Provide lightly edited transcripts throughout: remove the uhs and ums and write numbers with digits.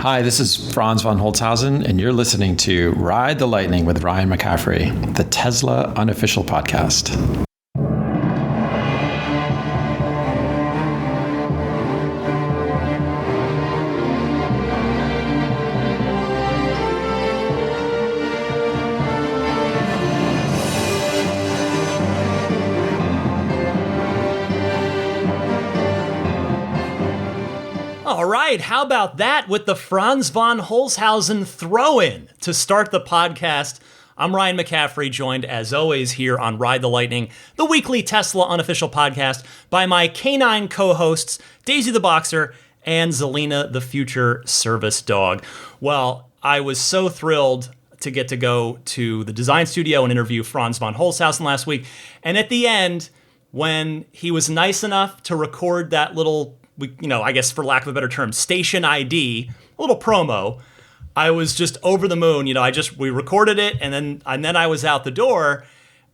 Hi, this is Franz von Holzhausen, and you're listening to Ride the Lightning with Ryan McCaffrey, the Tesla unofficial podcast. All right, how about that with the Franz von Holzhausen throw-in to start the podcast? I'm Ryan McCaffrey, joined as always here on Ride the Lightning, the weekly Tesla unofficial podcast, by my canine co-hosts, Daisy the Boxer and Zelina the future service dog. Well, I was so thrilled to get to go to the design studio and interview Franz von Holzhausen last week. And at the end, when he was nice enough to record that little, I guess for lack of a better term, station ID, a little promo, I was just over the moon. We recorded it and then I was out the door.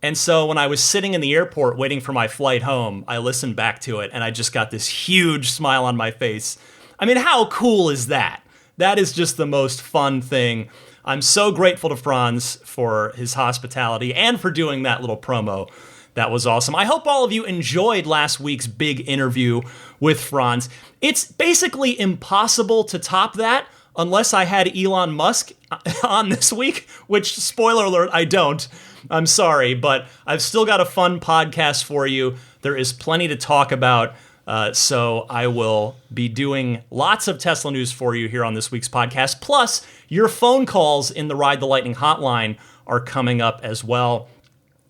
And so when I was sitting in the airport waiting for my flight home, I listened back to it and I just got this huge smile on my face. I mean, how cool is that? That is just the most fun thing. I'm so grateful to Franz for his hospitality and for doing that little promo. That was awesome. I hope all of you enjoyed last week's big interview with Franz. It's basically impossible to top that unless I had Elon Musk on this week, which, spoiler alert, I don't. I'm sorry, but I've still got a fun podcast for you. There is plenty to talk about, so I will be doing lots of Tesla news for you here on this week's podcast. Plus, your phone calls in the Ride the Lightning hotline are coming up as well.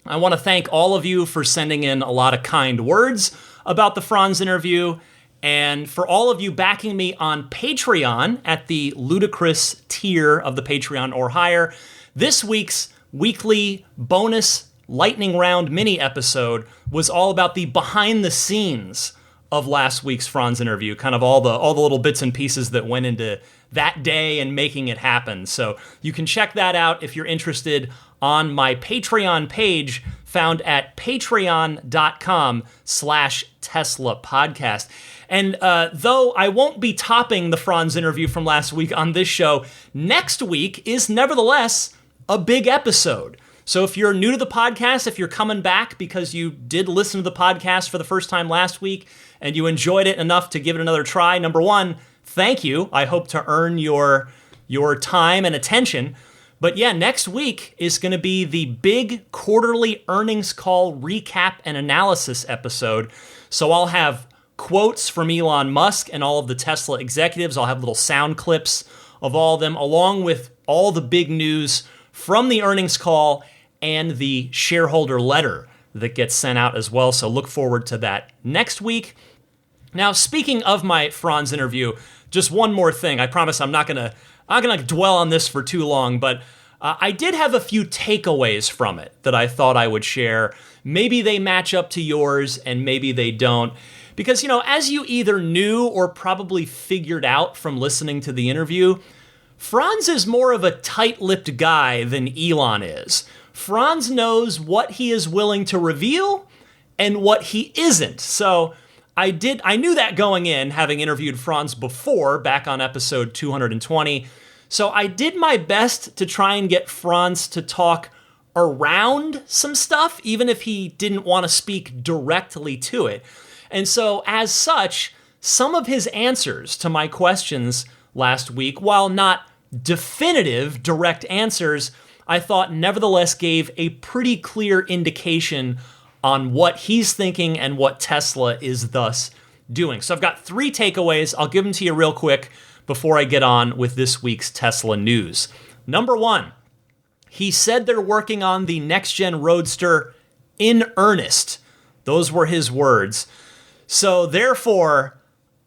I want to thank all of you for sending in a lot of kind words about the Franz interview, and for all of you backing me on Patreon at the ludicrous tier of the Patreon or higher. This week's weekly bonus lightning round mini episode was all about the behind the scenes of last week's Franz interview, kind of all the little bits and pieces that went into that day and making it happen. So you can check that out if you're interested on my Patreon page found at patreon.com/Tesla podcast. And though I won't be topping the Franz interview from last week on this show, next week is nevertheless a big episode. So if you're new to the podcast, if you're coming back because you did listen to the podcast for the first time last week and you enjoyed it enough to give it another try, number one, thank you. I hope to earn your time and attention. But yeah, next week is going to be the big quarterly earnings call recap and analysis episode. So I'll have quotes from Elon Musk and all of the Tesla executives. I'll have little sound clips of all of them, along with all the big news from the earnings call and the shareholder letter that gets sent out as well. So look forward to that next week. Now, speaking of my Franz interview, just one more thing. I promise I'm not gonna dwell on this for too long, but I did have a few takeaways from it that I thought I would share. Maybe they match up to yours and maybe they don't. Because, as you either knew or probably figured out from listening to the interview, Franz is more of a tight-lipped guy than Elon is. Franz knows what he is willing to reveal and what he isn't. So I knew that going in, having interviewed Franz before, back on episode 220. So I did my best to try and get Franz to talk around some stuff, even if he didn't want to speak directly to it. And so, as such, some of his answers to my questions last week, while not definitive direct answers, I thought nevertheless gave a pretty clear indication on what he's thinking and what Tesla is thus doing. So I've got 3 takeaways. I'll give them to you real quick before I get on with this week's Tesla news. Number 1, he said they're working on the next-gen Roadster in earnest. Those were his words. So therefore,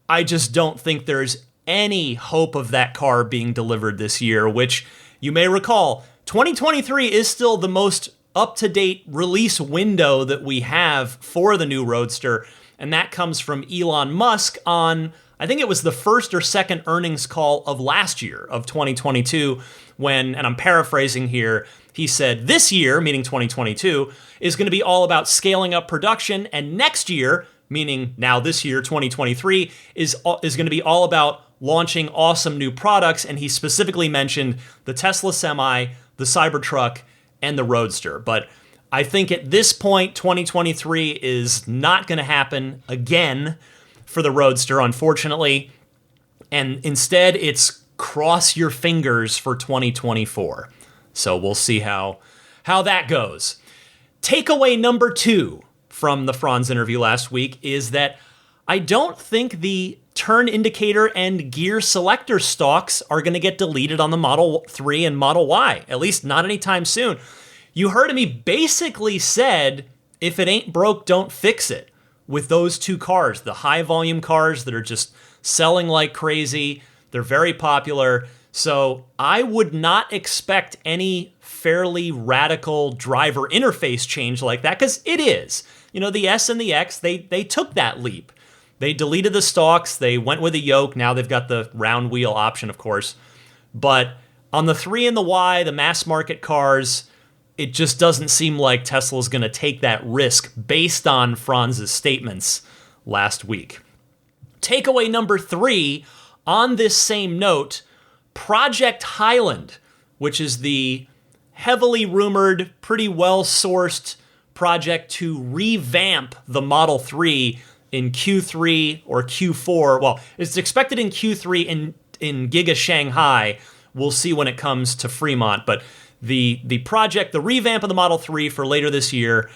I just don't think there's any hope of that car being delivered this year, which you may recall, 2023 is still the most up-to-date release window that we have for the new Roadster, and that comes from Elon Musk on, I think it was the first or second earnings call of last year, of 2022, when, and I'm paraphrasing here, he said this year, meaning 2022, is going to be all about scaling up production, and next year, meaning now this year, 2023, is going to be all about launching awesome new products, and he specifically mentioned the Tesla Semi, the Cybertruck, and the Roadster. But I think at this point, 2023 is not going to happen again for the Roadster, unfortunately, and instead it's cross your fingers for 2024. So we'll see how that goes. Takeaway number 2 from the Franz interview last week is that I don't think the turn indicator and gear selector stalks are going to get deleted on the Model 3 and Model Y, at least not anytime soon. You heard him, he basically said, if it ain't broke, don't fix it, with those two cars, the high volume cars that are just selling like crazy. They're very popular. So I would not expect any fairly radical driver interface change like that, because it is. You know, the S and the X, they took that leap. They deleted the stalks, they went with a yoke, now they've got the round wheel option, of course. But on the 3 and the Y, the mass market cars, it just doesn't seem like Tesla's going to take that risk based on Franz's statements last week. Takeaway number 3, on this same note, Project Highland, which is the heavily rumored, pretty well-sourced project to revamp the Model 3 in Q3 or Q4. Well, it's expected in Q3 in Giga Shanghai. We'll see when it comes to Fremont. But the project, the revamp of the Model 3 for later this year,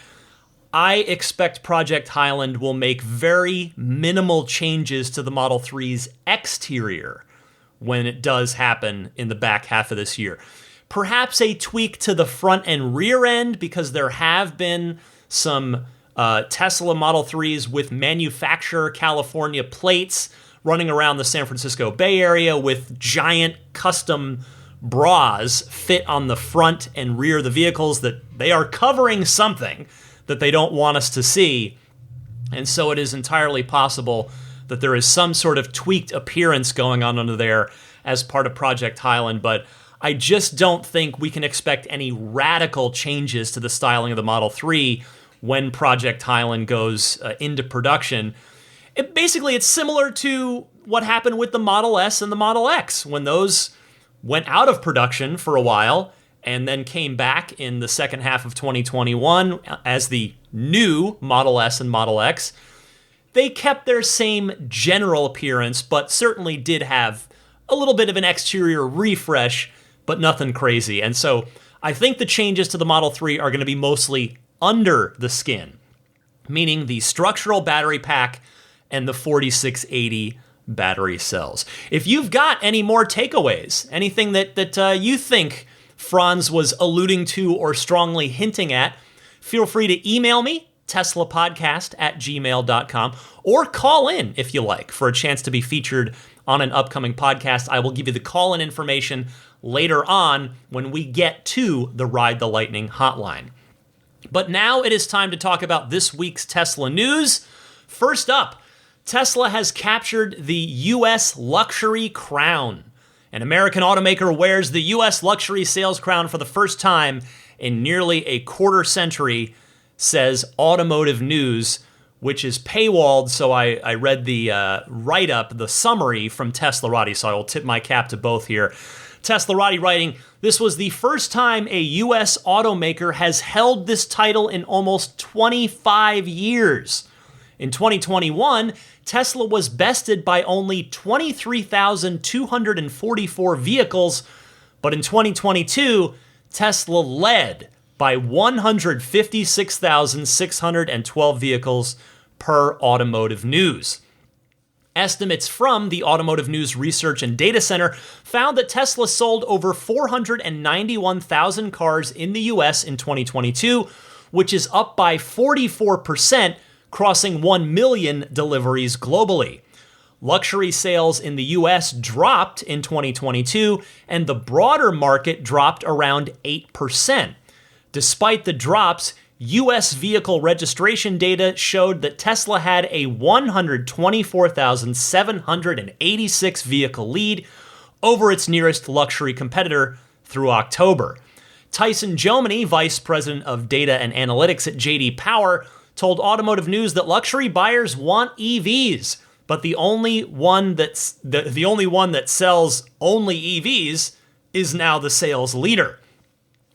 I expect Project Highland will make very minimal changes to the Model 3's exterior when it does happen in the back half of this year. Perhaps a tweak to the front and rear end, because there have been some Tesla Model 3s with manufacturer California plates running around the San Francisco Bay Area with giant custom bras fit on the front and rear of the vehicles that they are covering something that they don't want us to see. And so it is entirely possible that there is some sort of tweaked appearance going on under there as part of Project Highland, but I just don't think we can expect any radical changes to the styling of the Model 3 when Project Highland goes into production. It's similar to what happened with the Model S and the Model X when those went out of production for a while and then came back in the second half of 2021 as the new Model S and Model X. They kept their same general appearance, but certainly did have a little bit of an exterior refresh, but nothing crazy. And so I think the changes to the Model 3 are going to be mostly under the skin, meaning the structural battery pack and the 4680 battery cells. If you've got any more takeaways, anything that you think Franz was alluding to or strongly hinting at, feel free to email me, teslapodcast@gmail.com, or call in if you like for a chance to be featured on an upcoming podcast. I will give you the call-in information later on when we get to the Ride the Lightning hotline. But now it is time to talk about this week's Tesla news. First up, Tesla has captured the U.S. luxury crown. An American automaker wears the U.S. luxury sales crown for the first time in nearly a quarter century, says Automotive News, which is paywalled, so I read the write-up, the summary from Teslarati, so I will tip my cap to both here. Teslarati writing, this was the first time a U.S. automaker has held this title in almost 25 years. In 2021, Tesla was bested by only 23,244 vehicles, but in 2022, Tesla led by 156,612 vehicles per Automotive News. Estimates from the Automotive News Research and Data Center found that Tesla sold over 491,000 cars in the US in 2022, which is up by 44%, crossing 1 million deliveries globally. Luxury sales in the US dropped in 2022, and the broader market dropped around 8%. Despite the drops, U.S. vehicle registration data showed that Tesla had a 124,786 vehicle lead over its nearest luxury competitor through October. Tyson Jominy, vice president of data and analytics at J.D. Power, told Automotive News that luxury buyers want EVs, but the only one that sells only EVs is now the sales leader.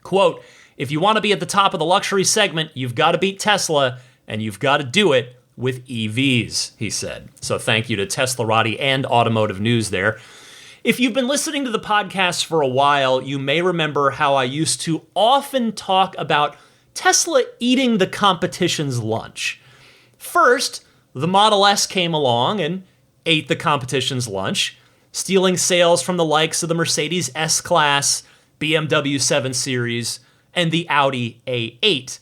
Quote, if you want to be at the top of the luxury segment, you've got to beat Tesla, and you've got to do it with EVs, he said. So thank you to Teslarati and Automotive News there. If you've been listening to the podcast for a while, you may remember how I used to often talk about Tesla eating the competition's lunch. First, the Model S came along and ate the competition's lunch, stealing sales from the likes of the Mercedes S-Class, BMW 7 Series, and the Audi A8.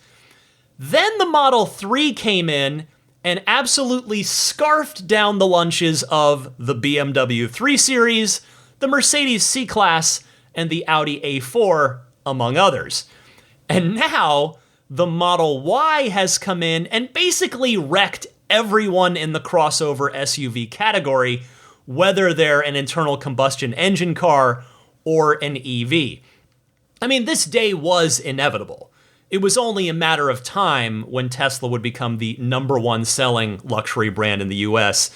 Then the Model 3 came in and absolutely scarfed down the lunches of the BMW 3 Series, the Mercedes C-Class, and the Audi A4, among others. And now, the Model Y has come in and basically wrecked everyone in the crossover SUV category, whether they're an internal combustion engine car or an EV. I mean, this day was inevitable. It was only a matter of time when Tesla would become the number one selling luxury brand in the US.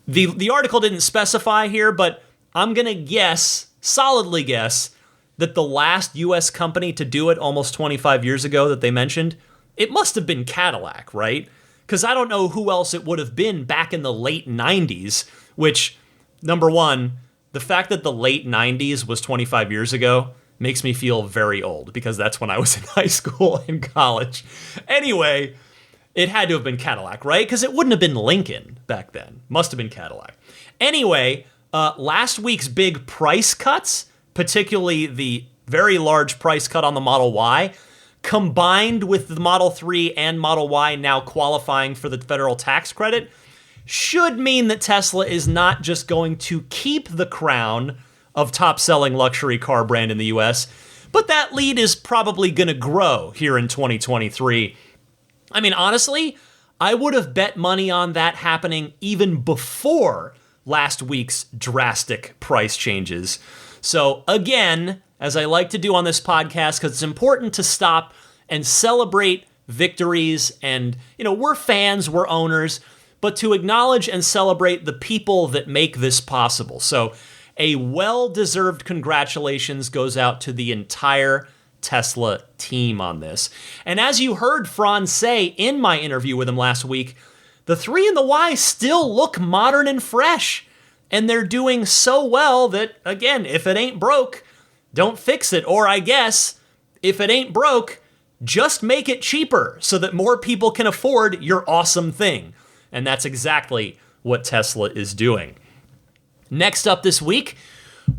The article didn't specify here, but I'm going to solidly guess, that the last US company to do it almost 25 years ago that they mentioned, it must have been Cadillac, right? Because I don't know who else it would have been back in the late 90s, which, number one, the fact that the late 90s was 25 years ago makes me feel very old, because that's when I was in high school and college. Anyway, it had to have been Cadillac, right? Because it wouldn't have been Lincoln back then. Must have been Cadillac. Anyway, last week's big price cuts, particularly the very large price cut on the Model Y, combined with the Model 3 and Model Y now qualifying for the federal tax credit, should mean that Tesla is not just going to keep the crown of top-selling luxury car brand in the US, but that lead is probably going to grow here in 2023. I mean, honestly, I would have bet money on that happening even before last week's drastic price changes. So again, as I like to do on this podcast, because it's important to stop and celebrate victories, and, we're fans, we're owners, but to acknowledge and celebrate the people that make this possible. So a well-deserved congratulations goes out to the entire Tesla team on this. And as you heard Franz say in my interview with him last week, the 3 and the Y still look modern and fresh. And they're doing so well that, again, if it ain't broke, don't fix it. Or I guess, if it ain't broke, just make it cheaper so that more people can afford your awesome thing. And that's exactly what Tesla is doing. Next up this week,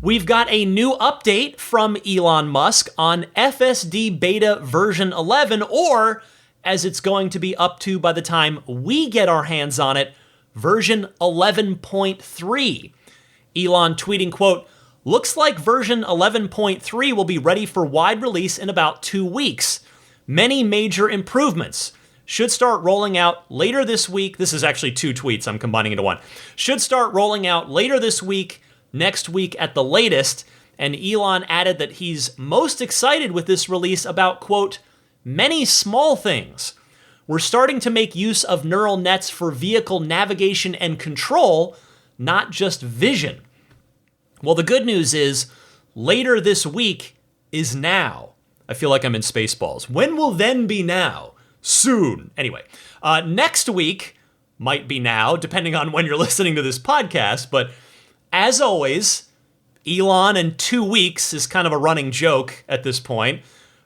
we've got a new update from Elon Musk on FSD Beta version 11, or as it's going to be up to by the time we get our hands on it, version 11.3. Elon tweeting, quote, looks like version 11.3 will be ready for wide release in about 2 weeks. Many major improvements should start rolling out later this week. This is actually 2 tweets. I'm combining into one. Should start rolling out later this week, next week at the latest. And Elon added that he's most excited with this release about, quote, many small things. We're starting to make use of neural nets for vehicle navigation and control, not just vision. Well, the good news is later this week is now. I feel like I'm in Spaceballs. When will then be now? Soon. Anyway, next week might be now, depending on when you're listening to this podcast. But as always, Elon and 2 weeks is kind of a running joke at this point.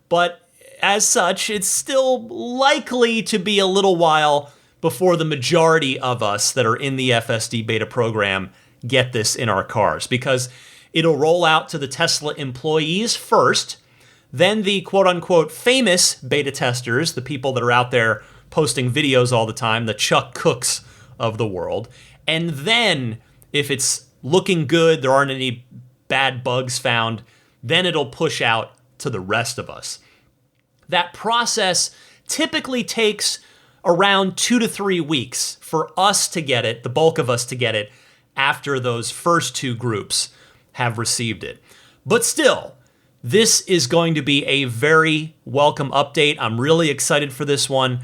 But as such, it's still likely to be a little while before the majority of us that are in the FSD beta program get this in our cars, because it'll roll out to the Tesla employees first, then the quote-unquote famous beta testers, the people that are out there posting videos all the time, the Chuck Cooks of the world, and then if it's looking good, there aren't any bad bugs found, then it'll push out to the rest of us. That process typically takes around 2 to 3 weeks for us to get it, the bulk of us to get it, after those first 2 groups have received it. But still, this is going to be a very welcome update. I'm really excited for this one.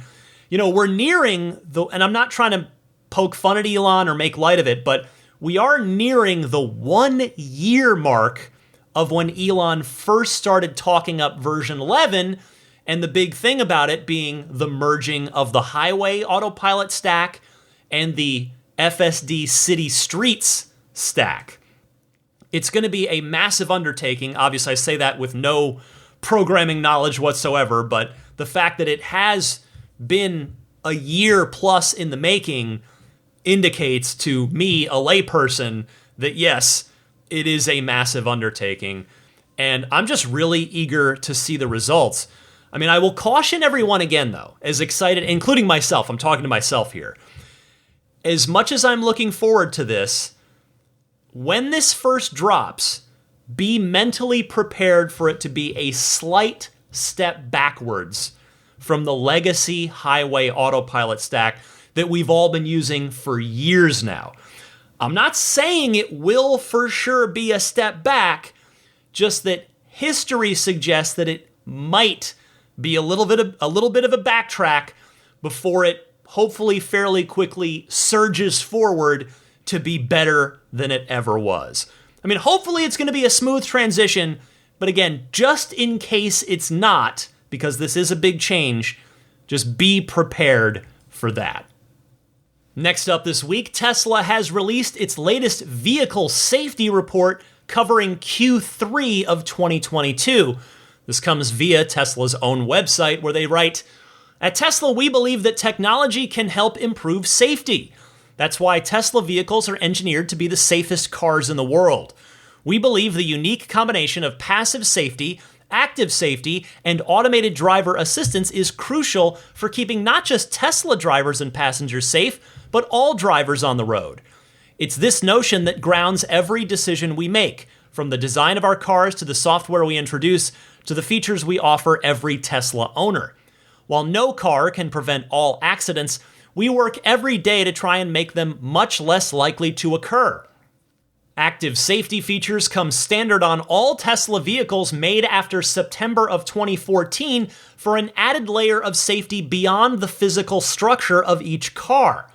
We're nearing and I'm not trying to poke fun at Elon or make light of it, but we are nearing the 1 year mark of when Elon first started talking up version 11, and the big thing about it being the merging of the highway autopilot stack and the FSD city streets stack. It's going to be a massive undertaking. Obviously, I say that with no programming knowledge whatsoever, but the fact that it has been a year plus in the making indicates to me, a layperson, that yes, it is a massive undertaking. And I'm just really eager to see the results. I mean, I will caution everyone again, though, as excited, including myself, I'm talking to myself here. As much as I'm looking forward to this, when this first drops, be mentally prepared for it to be a slight step backwards from the legacy highway autopilot stack that we've all been using for years now. I'm not saying it will for sure be a step back, just that history suggests that it might be a little bit of a backtrack before it hopefully fairly quickly surges forward to be better than it ever was. I mean, hopefully it's going to be a smooth transition, but again, just in case it's not, because this is a big change, just be prepared for that. Next up this week, Tesla has released its latest vehicle safety report covering Q3 of 2022. This comes via Tesla's own website, where they write, "At Tesla, we believe that technology can help improve safety. That's why Tesla vehicles are engineered to be the safest cars in the world. We believe the unique combination of passive safety, active safety, and automated driver assistance is crucial for keeping not just Tesla drivers and passengers safe, but all drivers on the road. It's this notion that grounds every decision we make, from the design of our cars to the software we introduce to the features we offer every Tesla owner. While no car can prevent all accidents, we work every day to try and make them much less likely to occur. Active safety features come standard on all Tesla vehicles made after September of 2014 for an added layer of safety beyond the physical structure of each car.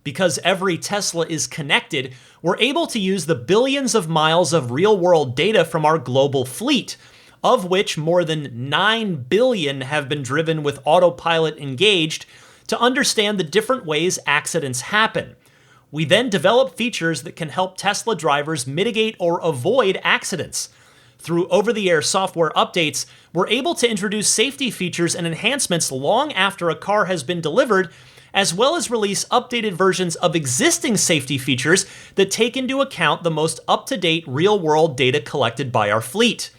Because every Tesla is connected, we're able to use the billions of miles of real-world data from our global fleet, of which more than 9 billion have been driven with autopilot engaged, to understand the different ways accidents happen. We then develop features that can help Tesla drivers mitigate or avoid accidents. Through over-the-air software updates, we're able to introduce safety features and enhancements long after a car has been delivered, as well as release updated versions of existing safety features that take into account the most up-to-date real-world data collected by our fleet.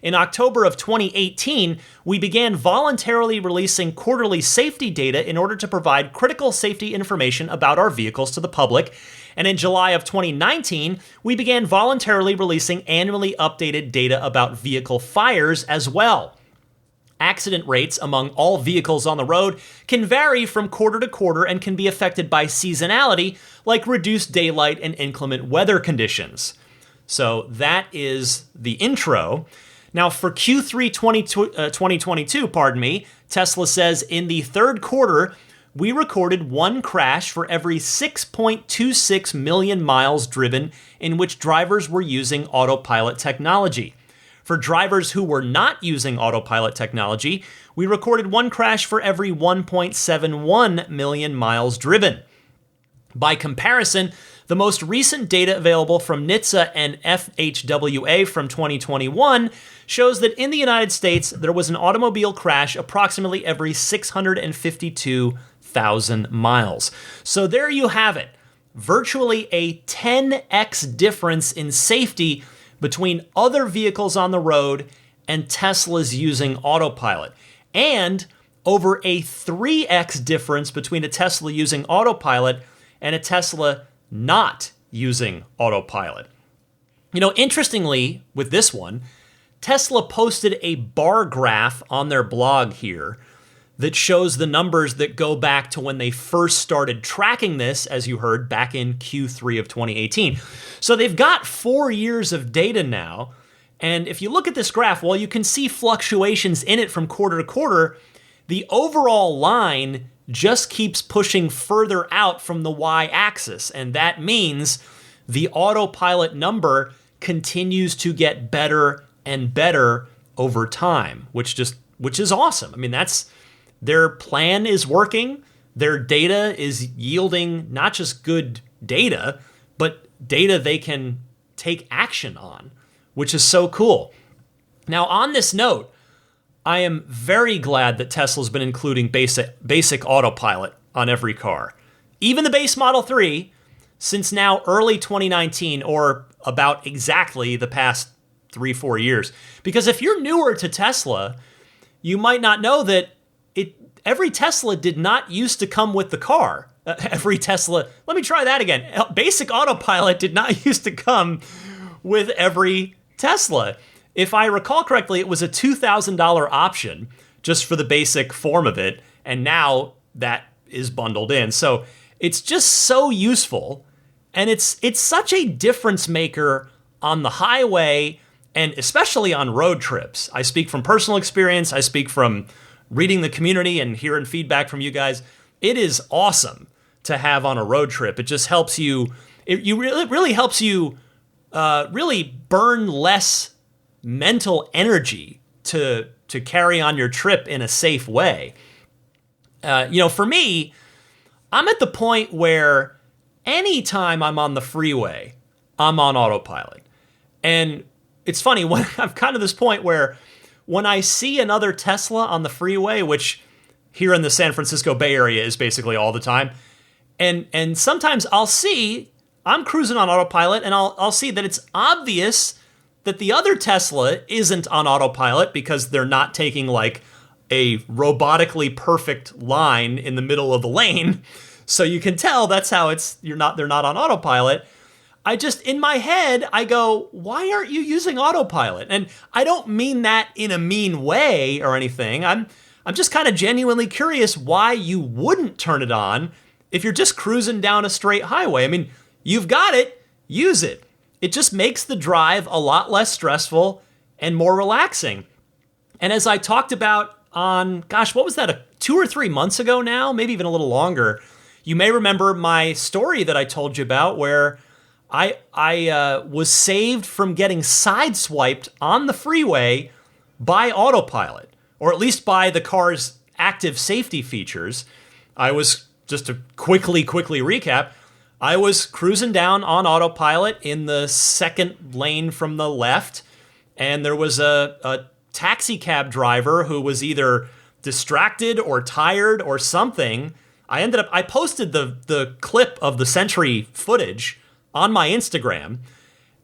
In October of 2018, we began voluntarily releasing quarterly safety data in order to provide critical safety information about our vehicles to the public. And in July of 2019, we began voluntarily releasing annually updated data about vehicle fires as well. Accident rates among all vehicles on the road can vary from quarter to quarter and can be affected by seasonality, like reduced daylight and inclement weather conditions. So that is the intro. Now, for Q3 2022, Tesla says in the third quarter, we recorded one crash for every 6.26 million miles driven in which drivers were using autopilot technology. For drivers who were not using autopilot technology, we recorded one crash for every 1.71 million miles driven. By comparison, the most recent data available from NHTSA and FHWA from 2021 shows that in the United States, there was an automobile crash approximately every 652,000 miles. So there you have it. Virtually a 10x difference in safety between other vehicles on the road and Teslas using autopilot. And over a 3x difference between a Tesla using autopilot and a Tesla not using autopilot. Interestingly, with this one, Tesla posted a bar graph on their blog here that shows the numbers that go back to when they first started tracking this, as you heard, back in Q3 of 2018. So they've got 4 years of data now, and if you look at this graph, while you can see fluctuations in it from quarter to quarter, the overall line just keeps pushing further out from the y-axis, and that means the autopilot number continues to get better and better over time, which is awesome. I mean, that's their plan is working. Their data is yielding not just good data, but data they can take action on, which is so cool. Now, on this note, I am very glad that Tesla's been including basic autopilot on every car. Even the base Model 3, since now early 2019, or about exactly the past 3-4 years. Because if you're newer to Tesla, you might not know that every Tesla did not used to come with the car. Every Tesla, let me try that again. Basic autopilot did not used to come with every Tesla. If I recall correctly, it was a $2,000 option just for the basic form of it, and now that is bundled in. So it's just so useful, and it's such a difference maker on the highway, and especially on road trips. I speak from personal experience. I speak from reading the community and hearing feedback from you guys. It is awesome to have on a road trip. It just helps you. It really helps you really burn less mental energy to carry on your trip in a safe way. For me, I'm at the point where anytime I'm on the freeway, I'm on autopilot. And it's funny, when I'm kind of this point where when I see another Tesla on the freeway, which here in the San Francisco Bay Area is basically all the time, and sometimes I'm cruising on autopilot, and I'll see that it's obvious that the other Tesla isn't on autopilot because they're not taking like a robotically perfect line in the middle of the lane. So you can tell that's how they're not on autopilot. In my head, I go, why aren't you using autopilot? And I don't mean that in a mean way or anything. I'm just kind of genuinely curious why you wouldn't turn it on if you're just cruising down a straight highway. I mean, you've got it, use it. It just makes the drive a lot less stressful and more relaxing. And as I talked about on, what was that, 2 or 3 months ago now, maybe even a little longer, you may remember my story that I told you about where I was saved from getting sideswiped on the freeway by autopilot, or at least by the car's active safety features. I was, just to quickly recap, I was cruising down on autopilot in the second lane from the left, and there was a taxi cab driver who was either distracted or tired or something. I posted the clip of the Sentry footage on my Instagram,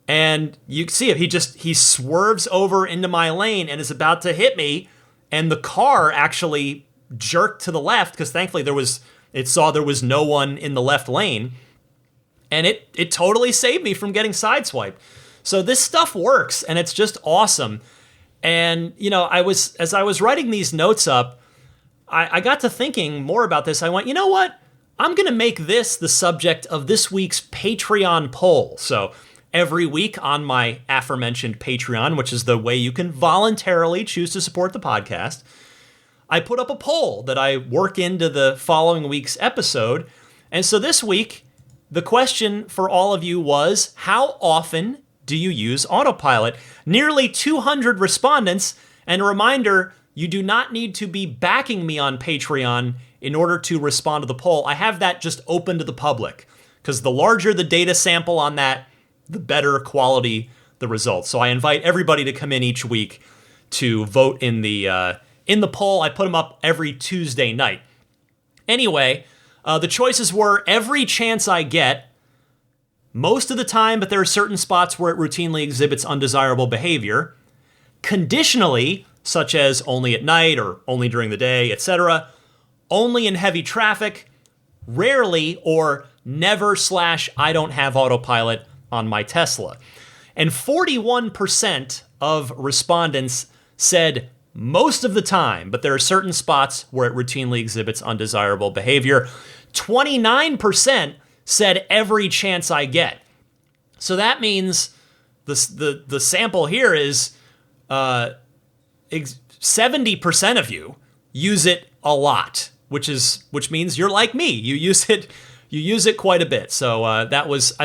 and you see it. He swerves over into my lane and is about to hit me, and the car actually jerked to the left because thankfully it saw there was no one in the left lane, and it totally saved me from getting sideswiped. So this stuff works, and it's just awesome. And as I was writing these notes up, I got to thinking more about this. I went, you know what? I'm going to make this the subject of this week's Patreon poll. So every week on my aforementioned Patreon, which is the way you can voluntarily choose to support the podcast, I put up a poll that I work into the following week's episode. And so this week, the question for all of you was, how often do you use autopilot? Nearly 200 respondents, and a reminder, you do not need to be backing me on Patreon in order to respond to the poll. I have that just open to the public, because the larger the data sample on that, the better quality the results. So I invite everybody to come in each week to vote in the poll. I put them up every Tuesday night. Anyway, the choices were every chance I get, most of the time, but there are certain spots where it routinely exhibits undesirable behavior, conditionally, such as only at night or only during the day, etc., only in heavy traffic, rarely, or never / I don't have autopilot on my Tesla. And 41% of respondents said most of the time, but there are certain spots where it routinely exhibits undesirable behavior. 29% said every chance I get. So that means the sample here is 70% of you use it a lot, which means you're like me. You use it quite a bit. So I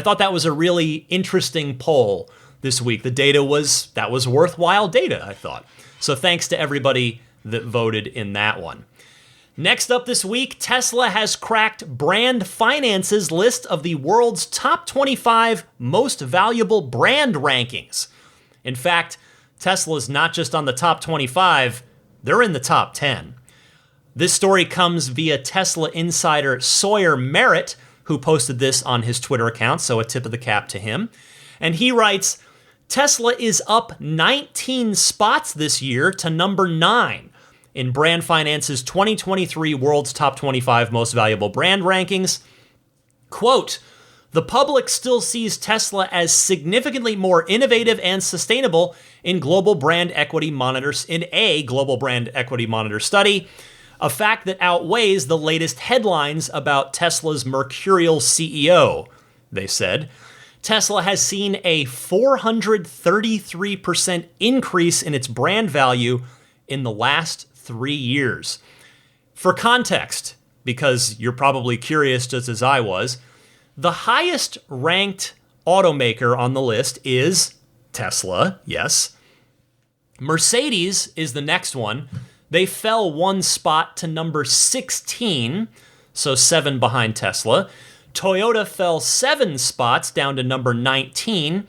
thought that was a really interesting poll this week. The data was worthwhile data, I thought. So thanks to everybody that voted in that one. Next up this week, Tesla has cracked Brand Finance's list of the world's top 25 most valuable brand rankings. In fact, Tesla's not just on the top 25, they're in the top 10. This story comes via Tesla insider Sawyer Merritt, who posted this on his Twitter account, so a tip of the cap to him. And he writes, Tesla is up 19 spots this year to number 9 in Brand Finance's 2023 World's Top 25 Most Valuable Brand Rankings. Quote, the public still sees Tesla as significantly more innovative and sustainable in a global brand equity monitor study, a fact that outweighs the latest headlines about Tesla's mercurial CEO, they said. Tesla has seen a 433% increase in its brand value in the last 3 years. For context, because you're probably curious just as I was, the highest ranked automaker on the list is Tesla, yes. Mercedes is the next one. They fell 1 spot to number 16, so 7 behind Tesla. Toyota fell 7 spots down to number 19.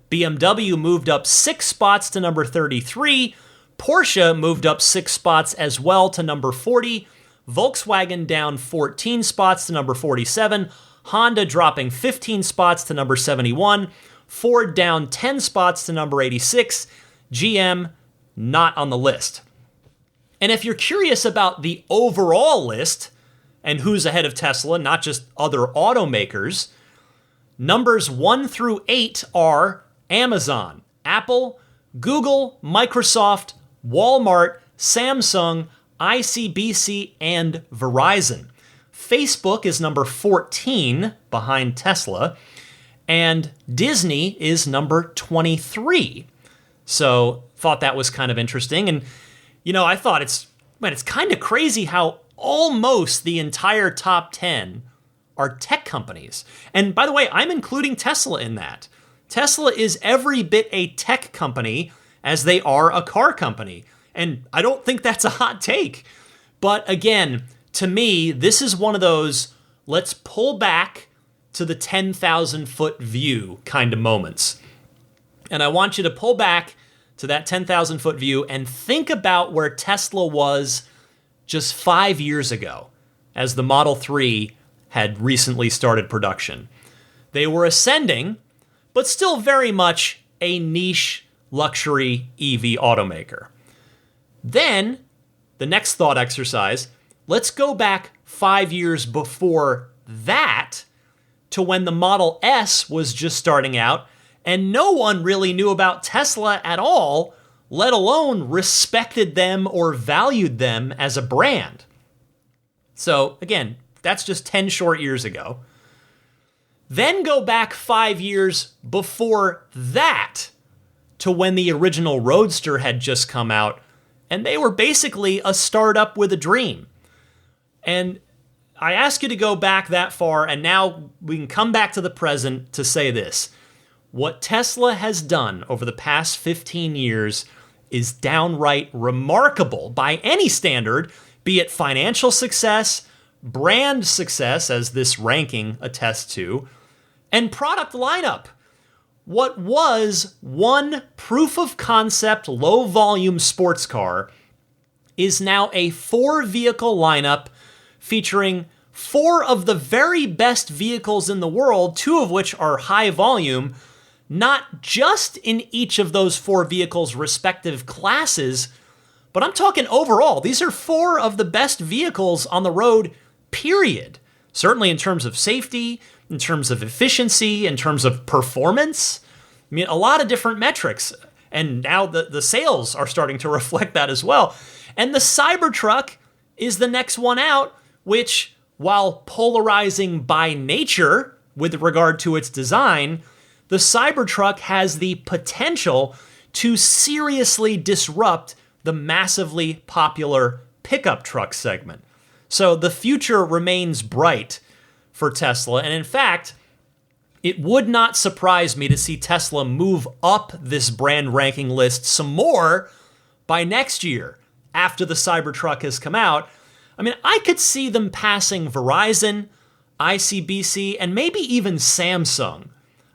BMW moved up 6 spots to number 33. Porsche moved up 6 spots as well to number 40. Volkswagen down 14 spots to number 47. Honda dropping 15 spots to number 71. Ford down 10 spots to number 86. GM not on the list. And if you're curious about the overall list and who's ahead of Tesla, not just other automakers, numbers 1 through 8 are Amazon, Apple, Google, Microsoft, Walmart, Samsung, ICBC, and Verizon. Facebook is number 14 behind Tesla, and Disney is number 23. So thought that was kind of interesting. And, I thought it's kind of crazy how almost the entire top 10 are tech companies. And by the way, I'm including Tesla in that. Tesla is every bit a tech company as they are a car company. And I don't think that's a hot take. But again, to me, this is one of those let's pull back to the 10,000-foot view kind of moments. And I want you to pull back to that 10,000-foot view and think about where Tesla was just 5 years ago as the Model 3 had recently started production. They were ascending, but still very much a niche luxury EV automaker. Then, the next thought exercise, let's go back 5 years before that to when the Model S was just starting out and no one really knew about Tesla at all, let alone respected them or valued them as a brand. So again, that's just 10 short years ago. Then go back 5 years before that to when the original Roadster had just come out, and they were basically a startup with a dream. And I ask you to go back that far, and now we can come back to the present to say this. What Tesla has done over the past 15 years is downright remarkable by any standard, be it financial success, brand success, as this ranking attests to, and product lineup. What was one proof of concept low volume sports car is now a 4-vehicle lineup featuring 4 of the very best vehicles in the world, 2 of which are high volume, not just in each of those 4 vehicles' respective classes, but I'm talking overall. These are 4 of the best vehicles on the road, period. Certainly in terms of safety, in terms of efficiency, in terms of performance. I mean, a lot of different metrics. And now the sales are starting to reflect that as well. And the Cybertruck is the next one out, which, while polarizing by nature with regard to its design, the Cybertruck has the potential to seriously disrupt the massively popular pickup truck segment. So the future remains bright for Tesla. And in fact, it would not surprise me to see Tesla move up this brand ranking list some more by next year after the Cybertruck has come out. I mean, I could see them passing Verizon, ICBC, and maybe even Samsung.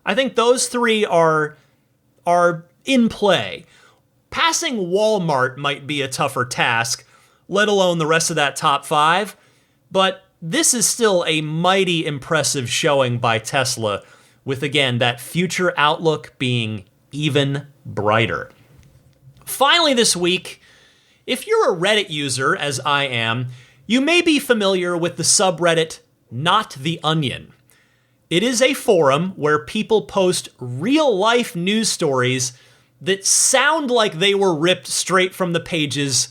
I think those three are in play. Passing Walmart might be a tougher task, let alone the rest of that top five, but this is still a mighty impressive showing by Tesla, with, again, that future outlook being even brighter. Finally this week, if you're a Reddit user, as I am, you may be familiar with the subreddit Not the Onion. It is a forum where people post real-life news stories that sound like they were ripped straight from the pages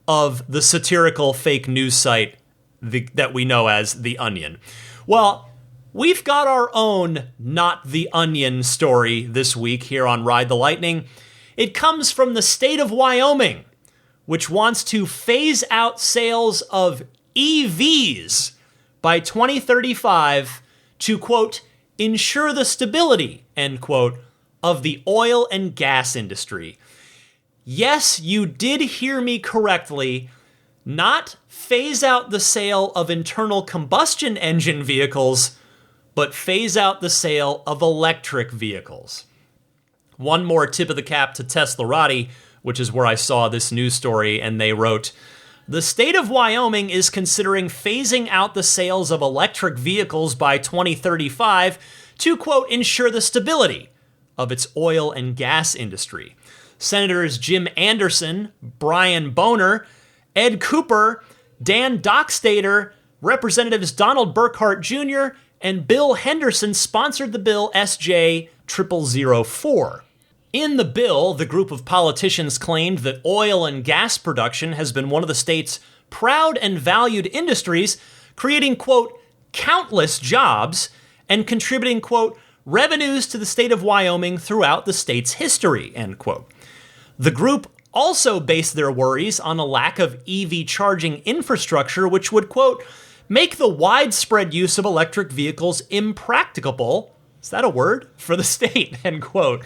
of the satirical fake news site that we know as The Onion. Well, we've got our own Not the Onion story this week here on Ride the Lightning. It comes from the state of Wyoming, which wants to phase out sales of EVs by 2035 to, quote, ensure the stability, end quote, of the oil and gas industry. Yes, you did hear me correctly. Not phase out the sale of internal combustion engine vehicles, but phase out the sale of electric vehicles. One more tip of the cap to Teslarati, which is where I saw this news story, and they wrote, the state of Wyoming is considering phasing out the sales of electric vehicles by 2035 to, quote, ensure the stability of its oil and gas industry. Senators Jim Anderson, Brian Boner, Ed Cooper, Dan Dockstader, Representatives Donald Burkhart Jr., and Bill Henderson sponsored the bill SJ 0004. In the bill, the group of politicians claimed that oil and gas production has been one of the state's proud and valued industries, creating, quote, countless jobs and contributing, quote, revenues to the state of Wyoming throughout the state's history, end quote. The group also based their worries on a lack of EV charging infrastructure, which would, quote, make the widespread use of electric vehicles impracticable, is that a word, for the state, end quote.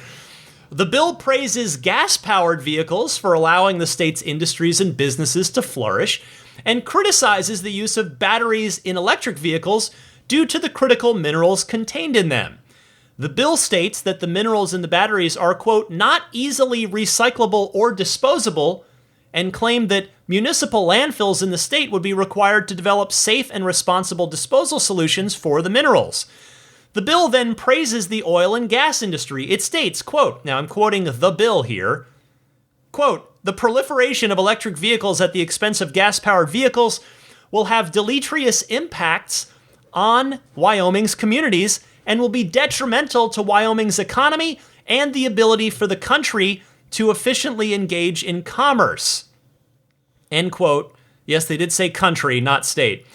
The bill praises gas-powered vehicles for allowing the state's industries and businesses to flourish, and criticizes the use of batteries in electric vehicles due to the critical minerals contained in them. The bill states that the minerals in the batteries are, quote, not easily recyclable or disposable, and claim that municipal landfills in the state would be required to develop safe and responsible disposal solutions for the minerals. The bill then praises the oil and gas industry. It states, quote, now I'm quoting the bill here, quote, the proliferation of electric vehicles at the expense of gas-powered vehicles will have deleterious impacts on Wyoming's communities and will be detrimental to Wyoming's economy and the ability for the country to efficiently engage in commerce. End quote. Yes, they did say country, not state.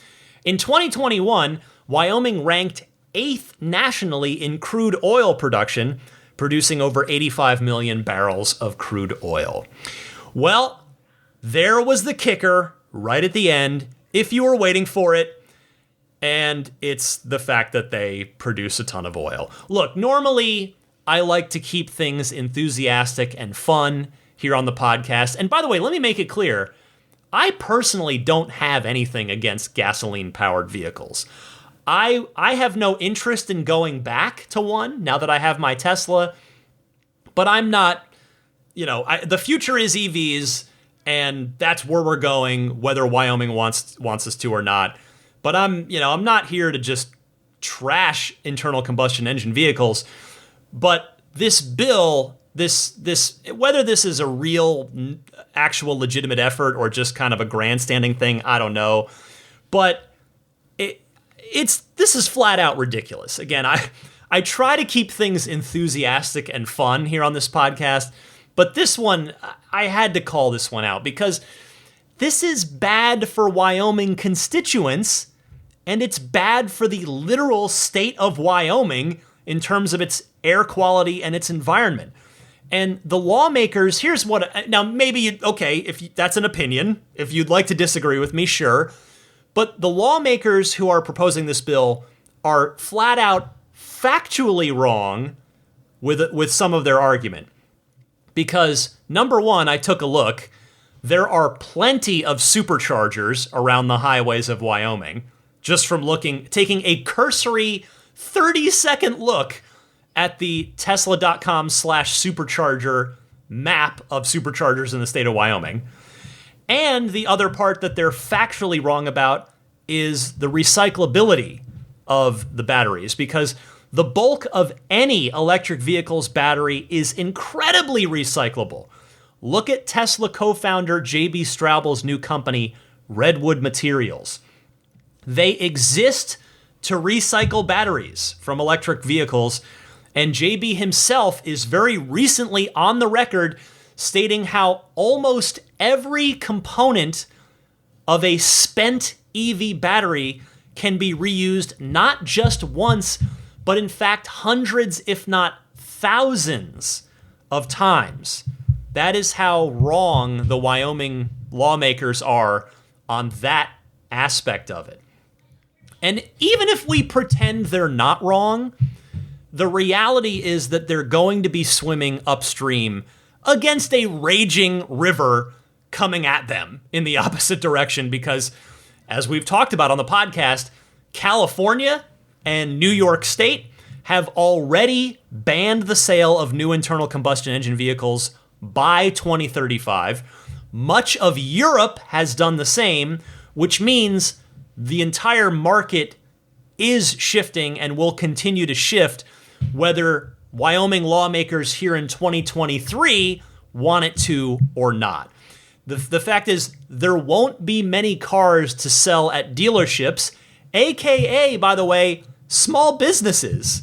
In 2021, Wyoming ranked 8th nationally in crude oil production, producing over 85 million barrels of crude oil. Well, there was the kicker right at the end, if you were waiting for it, and it's the fact that they produce a ton of oil. Look, normally I like to keep things enthusiastic and fun here on the podcast. And by the way, let me make it clear, I personally don't have anything against gasoline-powered vehicles. I have no interest in going back to one now that I have my Tesla, but I'm not, the future is EVs, and that's where we're going, whether Wyoming wants us to or not. But I'm not here to just trash internal combustion engine vehicles. But this bill, whether this is a real, actual legitimate effort or just kind of a grandstanding thing, I don't know. But this is flat out ridiculous. Again, I try to keep things enthusiastic and fun here on this podcast, but this one, I had to call this one out because this is bad for Wyoming constituents, and it's bad for the literal state of Wyoming in terms of its air quality and its environment. And the lawmakers, here's what, now maybe, if that's an opinion, if you'd like to disagree with me, sure. But the lawmakers who are proposing this bill are flat out factually wrong with some of their argument. Because, number one, I took a look. There are plenty of superchargers around the highways of Wyoming, just from taking a cursory 30-second look at the tesla.com/supercharger map of superchargers in the state of Wyoming. And the other part that they're factually wrong about is the recyclability of the batteries, because the bulk of any electric vehicle's battery is incredibly recyclable. Look at Tesla co-founder J.B. Straubel's new company, Redwood Materials. They exist to recycle batteries from electric vehicles, and JB himself is very recently on the record stating how almost every component of a spent EV battery can be reused not just once, but in fact hundreds, if not thousands of times. That is how wrong the Wyoming lawmakers are on that aspect of it. And even if we pretend they're not wrong, the reality is that they're going to be swimming upstream against a raging river coming at them in the opposite direction because, as we've talked about on the podcast, California and New York State have already banned the sale of new internal combustion engine vehicles by 2035. Much of Europe has done the same, which means the entire market is shifting and will continue to shift, whether Wyoming lawmakers here in 2023 want it to or not. The fact is, there won't be many cars to sell at dealerships, aka, by the way, small businesses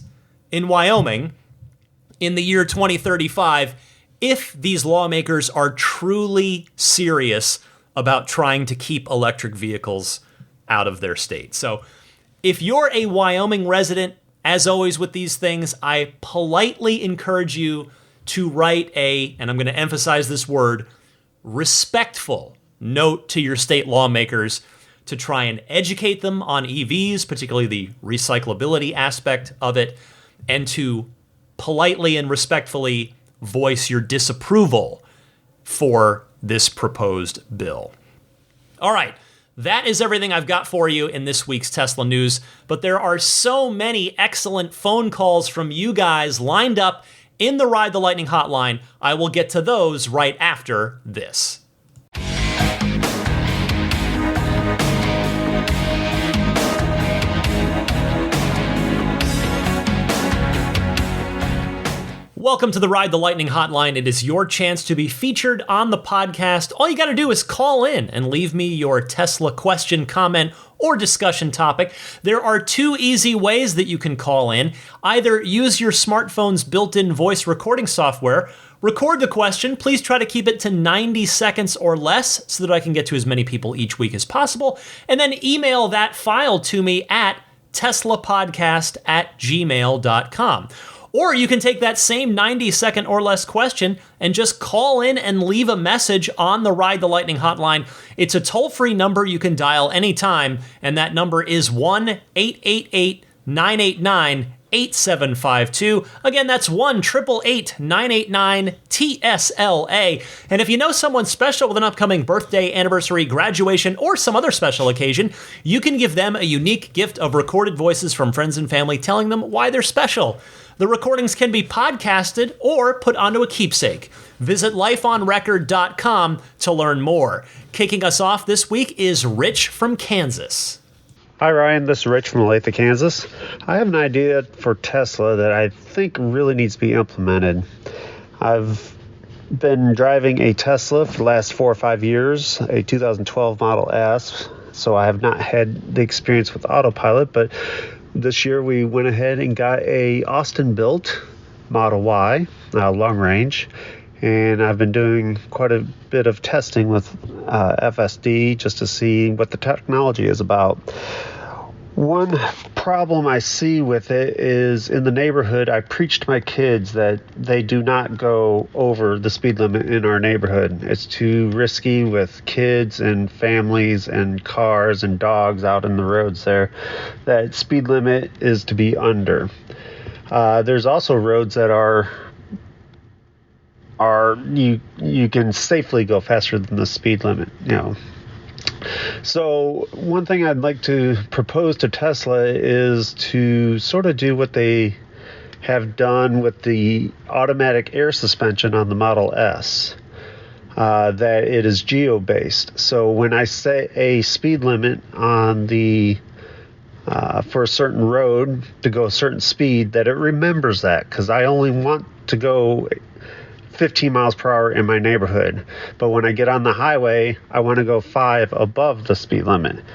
in Wyoming in the year 2035, if these lawmakers are truly serious about trying to keep electric vehicles out of their state. So if you're a Wyoming resident, as always with these things, I politely encourage you to write and I'm going to emphasize this word, respectful note to your state lawmakers to try and educate them on EVs, particularly the recyclability aspect of it, and to politely and respectfully voice your disapproval for this proposed bill. All right. That is everything I've got for you in this week's Tesla news, but there are so many excellent phone calls from you guys lined up in the Ride the Lightning hotline. I will get to those right after this. Welcome to the Ride the Lightning hotline. It is your chance to be featured on the podcast. All you got to do is call in and leave me your Tesla question, comment, or discussion topic. There are two easy ways that you can call in. Either use your smartphone's built-in voice recording software, record the question. Please try to keep it to 90 seconds or less so that I can get to as many people each week as possible. And then email that file to me at teslapodcast@gmail.com. Or you can take that same 90-second or less question and just call in and leave a message on the Ride the Lightning hotline. It's a toll-free number you can dial anytime, and that number is 1-888-989-8752. Again, that's 1-888-989-TSLA. And if you know someone special with an upcoming birthday, anniversary, graduation, or some other special occasion, you can give them a unique gift of recorded voices from friends and family telling them why they're special. The recordings can be podcasted or put onto a keepsake. Visit lifeonrecord.com to learn more. Kicking us off this week is Rich from Kansas. Hi, Ryan. This is Rich from Olathe, Kansas. I have an idea for Tesla that I think really needs to be implemented. I've been driving a Tesla for the last 4 or 5 years, a 2012 Model S, so I have not had the experience with autopilot, but this year we went ahead and got a Austin-built Model Y, long range, and I've been doing quite a bit of testing with FSD just to see what the technology is about. One problem I see with it is in the neighborhood, I preach to my kids that they do not go over the speed limit in our neighborhood. It's too risky with kids and families and cars and dogs out in the roads there. That speed limit is to be under. There's also roads that are you can safely go faster than the speed limit, So one thing I'd like to propose to Tesla is to sort of do what they have done with the automatic air suspension on the Model S, that it is geo-based. So when I set a speed limit on the for a certain road to go a certain speed, that it remembers that, because I only want to go 15 miles per hour in my neighborhood. But when I get on the highway, I want to go 5 above the speed limit.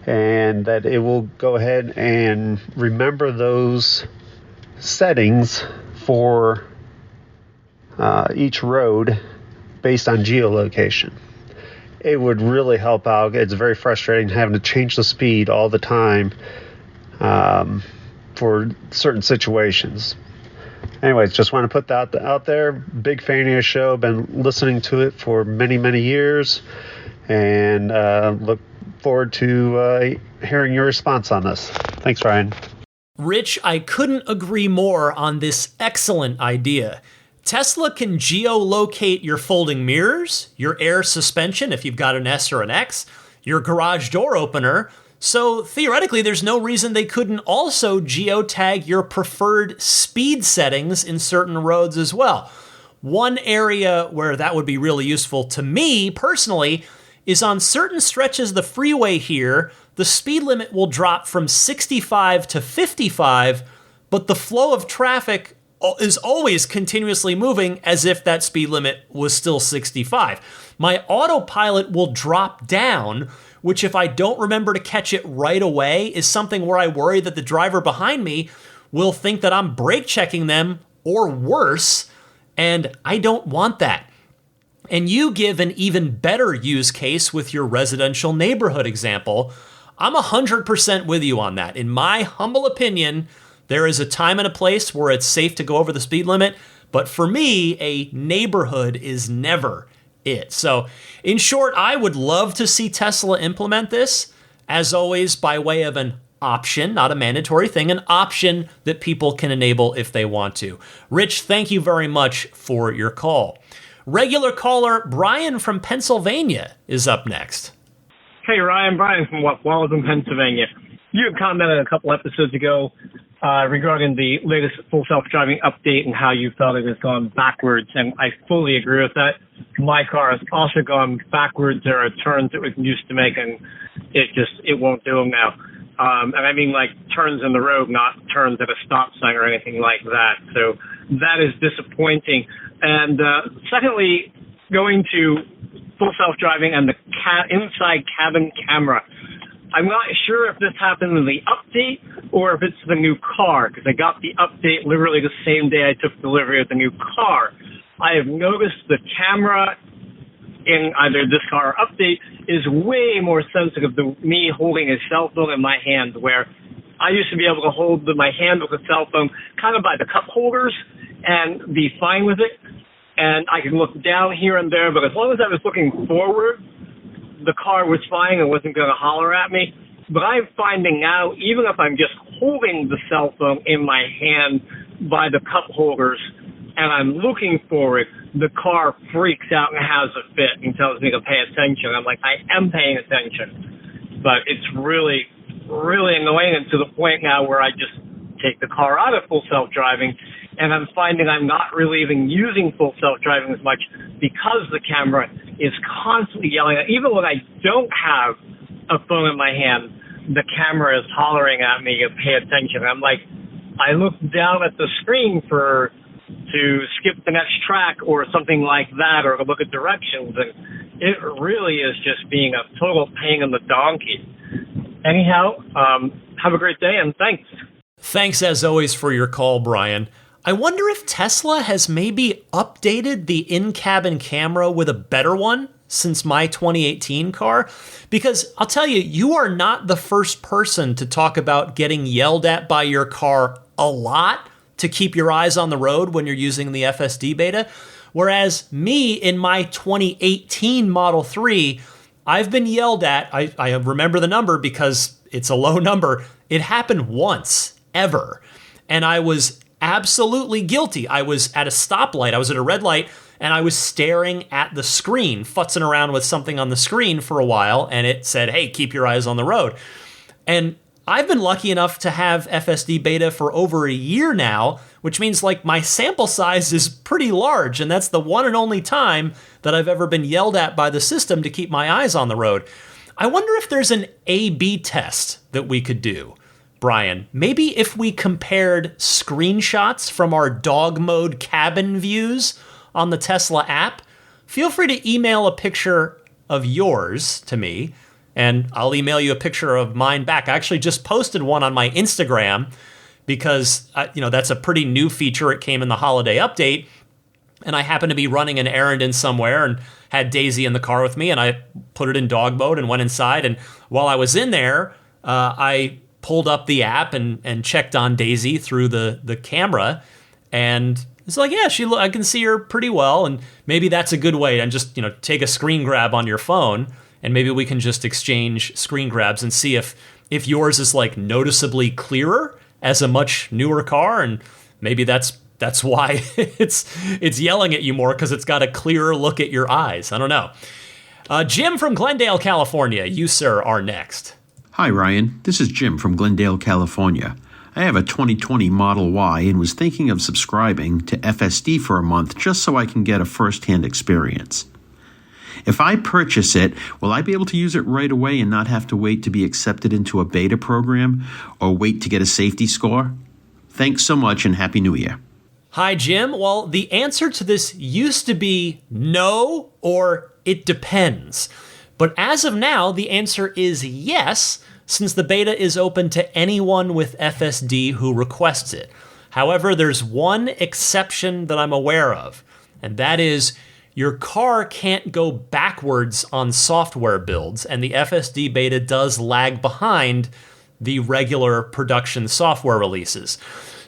And that it will go ahead and remember those settings for each road based on geolocation. It would really help out. It's very frustrating having to change the speed all the time for certain situations. Anyways, just want to put that out there. Big fan of your show. Been listening to it for many, many years. And look forward to hearing your response on this. Thanks, Ryan. Rich, I couldn't agree more on this excellent idea. Tesla can geolocate your folding mirrors, your air suspension if you've got an S or an X, your garage door opener. So theoretically, there's no reason they couldn't also geotag your preferred speed settings in certain roads as well. One area where that would be really useful to me personally is on certain stretches of the freeway here, the speed limit will drop from 65 to 55, but the flow of traffic is always continuously moving as if that speed limit was still 65. My autopilot will drop down, which if I don't remember to catch it right away is something where I worry that the driver behind me will think that I'm brake checking them or worse, and I don't want that. And you give an even better use case with your residential neighborhood example. I'm 100% with you on that. In my humble opinion, there is a time and a place where it's safe to go over the speed limit, but for me, a neighborhood is never it. So, in short, I would love to see Tesla implement this, as always, by way of an option, not a mandatory thing, an option that people can enable if they want to. Rich, thank you very much for your call. Regular caller Brian from Pennsylvania is up next. Hey, Ryan. Brian from Wellington, Pennsylvania. You had commented a couple episodes ago regarding the latest full self-driving update and how you felt it has gone backwards, and I fully agree with that. My car has also gone backwards. There are turns it was used to make, and it won't do them now. And I mean like turns in the road, not turns at a stop sign or anything like that. So that is disappointing. And secondly, going to full self-driving and the inside cabin camera. I'm not sure if this happened in the update or if it's the new car, because I got the update literally the same day I took delivery of the new car. I have noticed the camera in either this car or update is way more sensitive to me holding a cell phone in my hand, where I used to be able to hold my hand with a cell phone kind of by the cup holders and be fine with it. And I could look down here and there, but as long as I was looking forward, the car was fine and wasn't going to holler at me. But I'm finding now, even if I'm just holding the cell phone in my hand by the cup holders and I'm looking for it, the car freaks out and has a fit and tells me to pay attention. I'm like, I am paying attention. But it's really, really annoying, and to the point now where I just take the car out of full self-driving, and I'm finding I'm not really even using full self-driving as much because the camera is constantly yelling at. Even when I don't have a phone in my hand, the camera is hollering at me to pay attention. I'm like, I look down at the screen to skip the next track or something like that, or to look at directions, and it really is just being a total pain in the donkey. Anyhow, have a great day, and thanks. Thanks as always for your call, Brian. I wonder if Tesla has maybe updated the in-cabin camera with a better one since my 2018 car, because I'll tell you, you are not the first person to talk about getting yelled at by your car a lot to keep your eyes on the road when you're using the FSD beta. Whereas me in my 2018 Model 3, I've been yelled at. I remember the number because it's a low number. It happened once, ever. And I was absolutely guilty. I was at a stoplight. I was at a red light, and I was staring at the screen, futzing around with something on the screen for a while, and it said, hey, keep your eyes on the road. And I've been lucky enough to have FSD beta for over a year now, which means like my sample size is pretty large, and that's the one and only time that I've ever been yelled at by the system to keep my eyes on the road. I wonder if there's an A/B test that we could do, Brian. Maybe if we compared screenshots from our dog mode cabin views on the Tesla app. Feel free to email a picture of yours to me, and I'll email you a picture of mine back. I actually just posted one on my Instagram because, that's a pretty new feature. It came in the holiday update, and I happened to be running an errand in somewhere and had Daisy in the car with me, and I put it in dog mode and went inside. And while I was in there, I pulled up the app and checked on Daisy through the camera, and it's like, yeah, I can see her pretty well, and maybe that's a good way. And just take a screen grab on your phone, and maybe we can just exchange screen grabs and see if yours is like noticeably clearer as a much newer car, and maybe that's why it's yelling at you more, because it's got a clearer look at your eyes. I don't know. Jim from Glendale, California. You, sir, are next. Hi, Ryan. This is Jim from Glendale, California. I have a 2020 Model Y and was thinking of subscribing to FSD for a month just so I can get a first-hand experience. If I purchase it, will I be able to use it right away and not have to wait to be accepted into a beta program or wait to get a safety score? Thanks so much and Happy New Year. Hi, Jim. Well, the answer to this used to be no or it depends. But as of now, the answer is yes, since the beta is open to anyone with FSD who requests it. However, there's one exception that I'm aware of, and that is your car can't go backwards on software builds, and the FSD beta does lag behind the regular production software releases.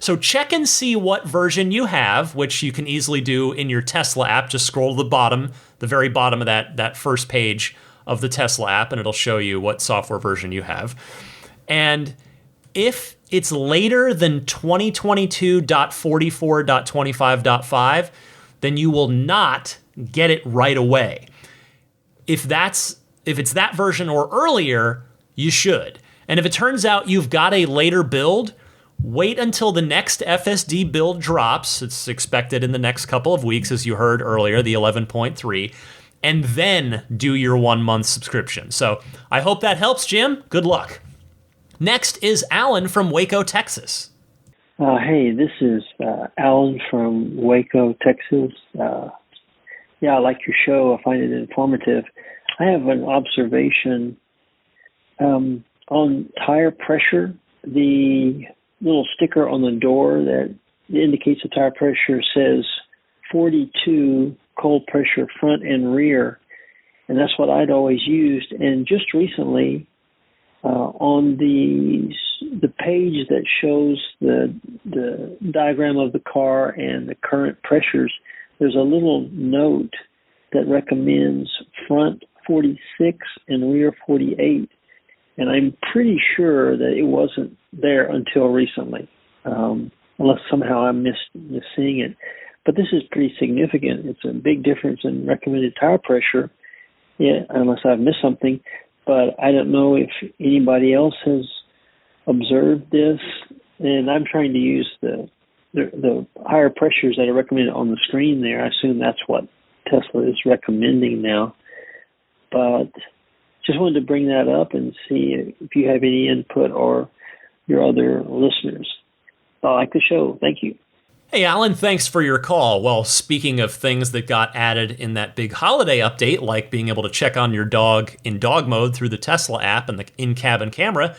So check and see what version you have, which you can easily do in your Tesla app. Just scroll to the bottom, the very bottom of that first page of the Tesla app, and it'll show you what software version you have. And if it's later than 2022.44.25.5, then you will not get it right away. If it's that version or earlier, you should. And if it turns out you've got a later build, wait until the next FSD build drops. It's expected in the next couple of weeks, as you heard earlier, the 11.3, and then do your 1 month subscription. So I hope that helps, Jim. Good luck. Next is Alan from Waco, Texas. Hey, this is Alan from Waco, Texas. I like your show. I find it informative. I have an observation on tire pressure. The little sticker on the door that indicates the tire pressure says 42 cold pressure front and rear, and that's what I'd always used. And just recently, on the page that shows the diagram of the car and the current pressures, there's a little note that recommends front 46 and rear 48. And I'm pretty sure that it wasn't there until recently, unless somehow I'm missing it. But this is pretty significant. It's a big difference in recommended tire pressure, unless I've missed something. But I don't know if anybody else has observed this. And I'm trying to use the higher pressures that are recommended on the screen there. I assume that's what Tesla is recommending now. But just wanted to bring that up and see if you have any input or your other listeners. I like the show. Thank you. Hey, Alan, thanks for your call. Well, speaking of things that got added in that big holiday update, like being able to check on your dog in dog mode through the Tesla app and the in-cabin camera,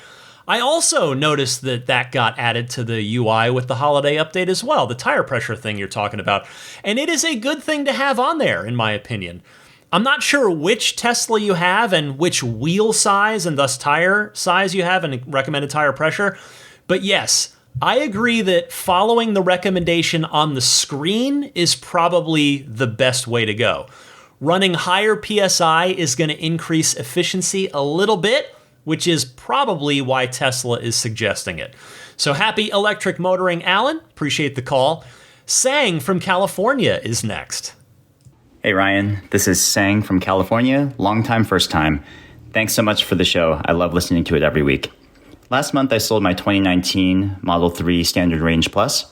I also noticed that got added to the UI with the holiday update as well, the tire pressure thing you're talking about. And it is a good thing to have on there, in my opinion. I'm not sure which Tesla you have and which wheel size and thus tire size you have and recommended tire pressure, but yes, I agree that following the recommendation on the screen is probably the best way to go. Running higher PSI is going to increase efficiency a little bit, which is probably why Tesla is suggesting it. So happy electric motoring, Alan. Appreciate the call. Sang from California is next. Hey, Ryan. This is Sang from California. Long time, first time. Thanks so much for the show. I love listening to it every week. Last month, I sold my 2019 Model 3 Standard Range Plus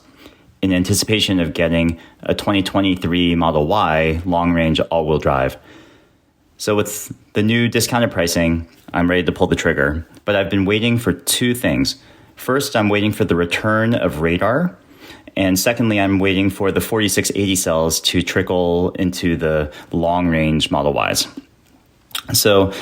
in anticipation of getting a 2023 Model Y long-range all-wheel drive. So with the new discounted pricing, I'm ready to pull the trigger. But I've been waiting for two things. First, I'm waiting for the return of radar. And secondly, I'm waiting for the 4680 cells to trickle into the long-range Model Ys. So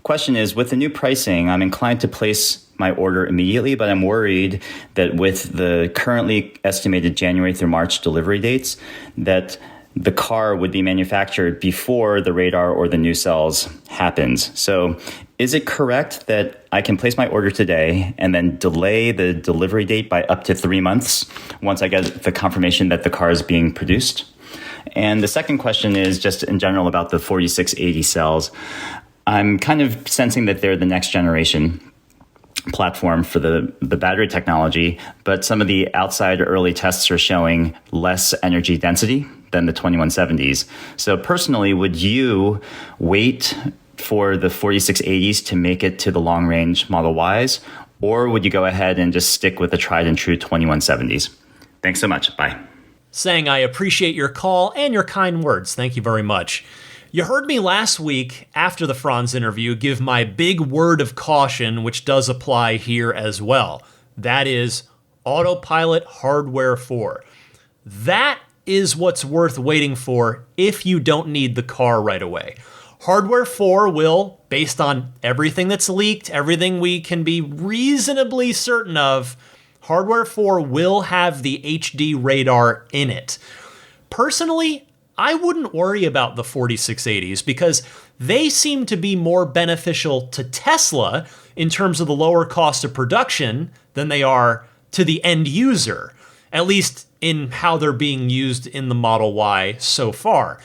question is, with the new pricing, I'm inclined to place my order immediately, but I'm worried that with the currently estimated January through March delivery dates, that the car would be manufactured before the radar or the new cells happens. So is it correct that I can place my order today and then delay the delivery date by up to 3 months once I get the confirmation that the car is being produced? And the second question is just in general about the 4680 cells. I'm kind of sensing that they're the next generation platform for the battery technology, but some of the outside early tests are showing less energy density than the 2170s. So personally, would you wait for the 4680s to make it to the long-range Model Ys, or would you go ahead and just stick with the tried and true 2170s? Thanks so much. Bye. Sang, I appreciate your call and your kind words. Thank you very much. You heard me last week after the Franz interview give my big word of caution, which does apply here as well. That is Autopilot Hardware 4. That is what's worth waiting for if you don't need the car right away. Hardware 4 will, based on everything that's leaked, everything we can be reasonably certain of, Hardware 4 will have the HD radar in it. Personally, I wouldn't worry about the 4680s because they seem to be more beneficial to Tesla in terms of the lower cost of production than they are to the end user, at least in how they're being used in the Model Y so far.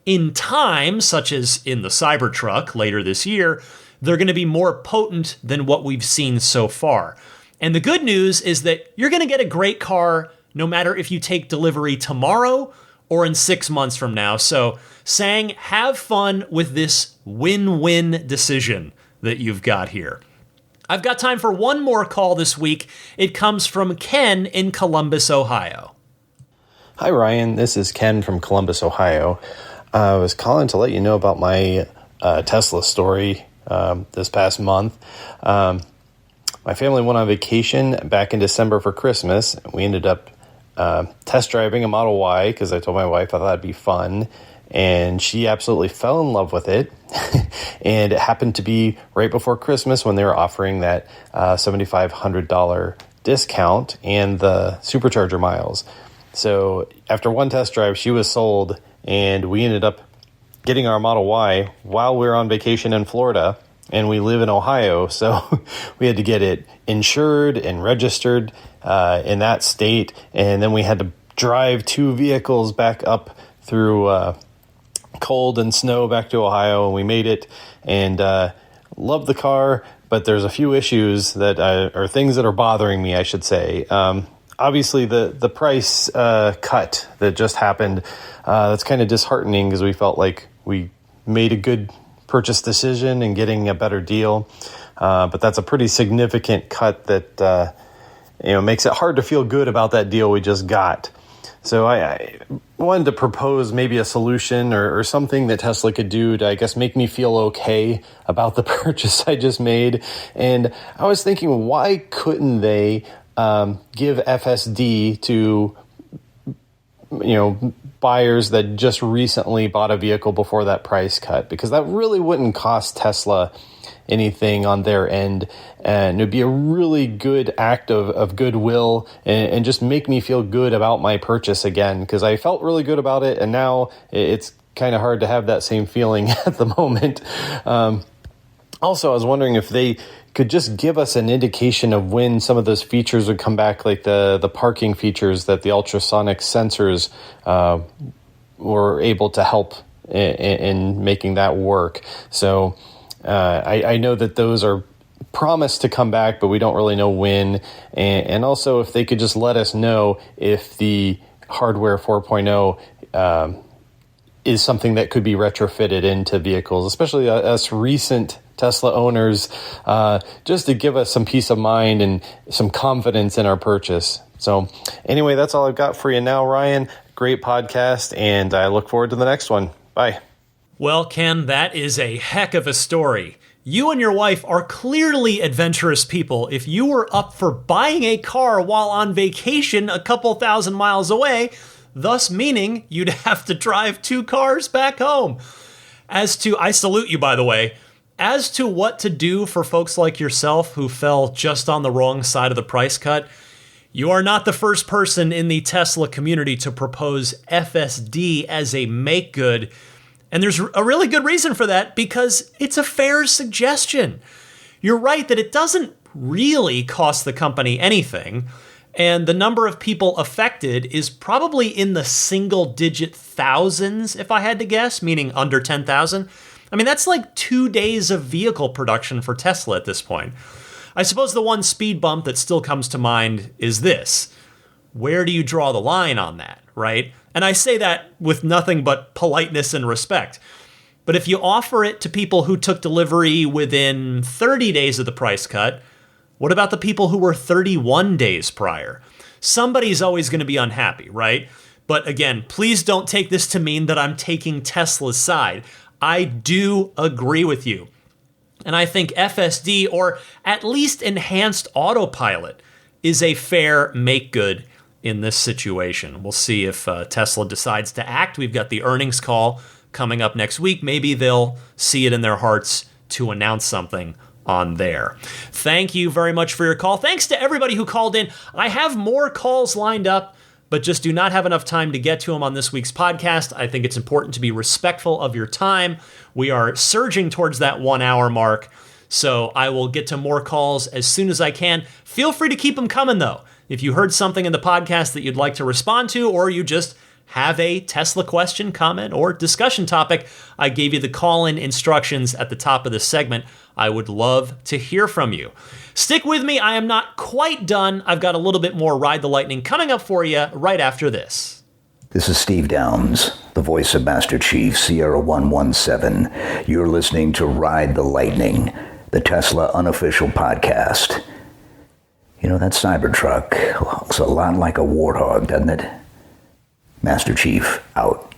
In time, such as in the Cybertruck later this year, they're going to be more potent than what we've seen so far. And the good news is that you're going to get a great car no matter if you take delivery tomorrow or in 6 months from now. So, Sang, have fun with this win-win decision that you've got here. I've got time for one more call this week. It comes from Ken in Columbus, Ohio. Hi, Ryan. This is Ken from Columbus, Ohio. I was calling to let you know about my Tesla story this past month. My family went on vacation back in December for Christmas. We ended up test driving a Model Y because I told my wife I thought it'd be fun, and she absolutely fell in love with it. And it happened to be right before Christmas when they were offering that $7,500 discount and the supercharger miles. So after one test drive, she was sold, and we ended up getting our Model Y while we were on vacation in Florida. And we live in Ohio, so we had to get it insured and registered in that state. And then we had to drive two vehicles back up through cold and snow back to Ohio. And we made it and love the car, but there's a few issues that are things that are bothering me, I should say. Obviously, the price cut that just happened, that's kind of disheartening because we felt like we made a good purchase decision and getting a better deal, but that's a pretty significant cut that makes it hard to feel good about that deal we just got. So I wanted to propose maybe a solution or something that Tesla could do to, I guess, make me feel okay about the purchase I just made. And I was thinking, why couldn't they give FSD to buyers that just recently bought a vehicle before that price cut, because that really wouldn't cost Tesla anything on their end, and it would be a really good act of goodwill and just make me feel good about my purchase again, because I felt really good about it, and now it's kind of hard to have that same feeling at the moment. Also, I was wondering if they could just give us an indication of when some of those features would come back, like the parking features that the ultrasonic sensors were able to help in making that work. So I know that those are promised to come back, but we don't really know when. And also, if they could just let us know if the hardware 4.0 is something that could be retrofitted into vehicles, especially us recent Tesla owners, just to give us some peace of mind and some confidence in our purchase. So anyway, that's all I've got for you now, Ryan. Great podcast, and I look forward to the next one. Bye. Well, Ken, that is a heck of a story. You and your wife are clearly adventurous people if you were up for buying a car while on vacation a couple thousand miles away, thus meaning you'd have to drive 2 cars back home. I salute you, by the way. As to what to do for folks like yourself who fell just on the wrong side of the price cut, you are not the first person in the Tesla community to propose FSD as a make good. And there's a really good reason for that, because it's a fair suggestion. You're right that it doesn't really cost the company anything, and the number of people affected is probably in the single-digit thousands, if I had to guess, meaning under 10,000. I mean, that's like 2 days of vehicle production for Tesla at this point. I suppose the one speed bump that still comes to mind is this. Where do you draw the line on that, right? And I say that with nothing but politeness and respect. But if you offer it to people who took delivery within 30 days of the price cut, what about the people who were 31 days prior? Somebody's always going to be unhappy, right? But again, please don't take this to mean that I'm taking Tesla's side. I do agree with you. And I think FSD, or at least enhanced autopilot, is a fair make good in this situation. We'll see if Tesla decides to act. We've got the earnings call coming up next week. Maybe they'll see it in their hearts to announce something on there. Thank you very much for your call. Thanks to everybody who called in. I have more calls lined up, but just do not have enough time to get to them on this week's podcast. I think it's important to be respectful of your time. We are surging towards that 1 hour mark, so I will get to more calls as soon as I can. Feel free to keep them coming, though. If you heard something in the podcast that you'd like to respond to, or you just have a Tesla question, comment, or discussion topic, I gave you the call-in instructions at the top of this segment. I would love to hear from you. Stick with me. I am not quite done. I've got a little bit more Ride the Lightning coming up for you right after this. This is Steve Downs, the voice of Master Chief Sierra 117. You're listening to Ride the Lightning, the Tesla unofficial podcast. You know, that Cybertruck looks a lot like a warthog, doesn't it? Master Chief, out.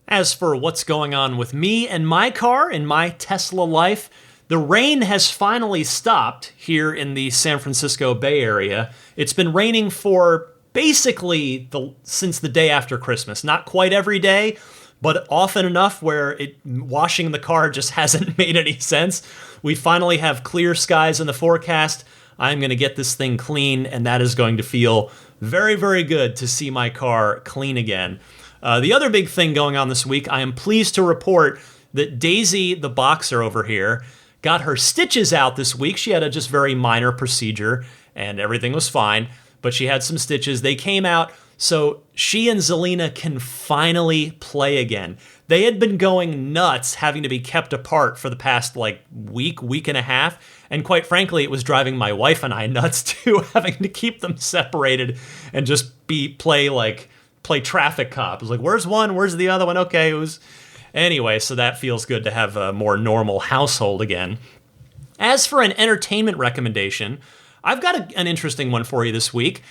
As for what's going on with me and my car in my Tesla life, the rain has finally stopped here in the San Francisco Bay Area. It's been raining for basically since the day after Christmas. Not quite every day, but often enough where washing the car just hasn't made any sense. We finally have clear skies in the forecast. I'm going to get this thing clean, and that is going to feel very, very good to see my car clean again. The other big thing going on this week, I am pleased to report that Daisy, the boxer over here, got her stitches out this week. She had a just very minor procedure, and everything was fine, but she had some stitches. They came out, so she and Zelina can finally play again. They had been going nuts having to be kept apart for the past week and a half, and quite frankly, it was driving my wife and I nuts too, having to keep them separated and just play traffic cop. It was like, where's one? Where's the other one? Okay, Anyway, so that feels good to have a more normal household again. As for an entertainment recommendation, I've got an interesting one for you this week.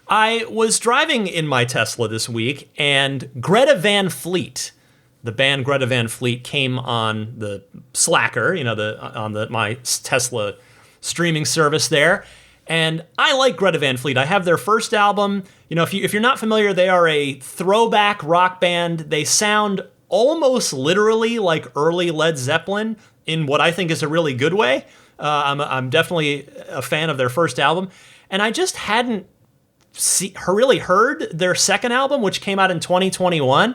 I was driving in my Tesla this week, and Greta Van Fleet, the band Greta Van Fleet, came on the Slacker, my Tesla streaming service there. And I like Greta Van Fleet. I have their first album. If you're not familiar, they are a throwback rock band. They sound almost literally like early Led Zeppelin in what I think is a really good way. I'm definitely a fan of their first album. And I just hadn't really heard their second album, which came out in 2021.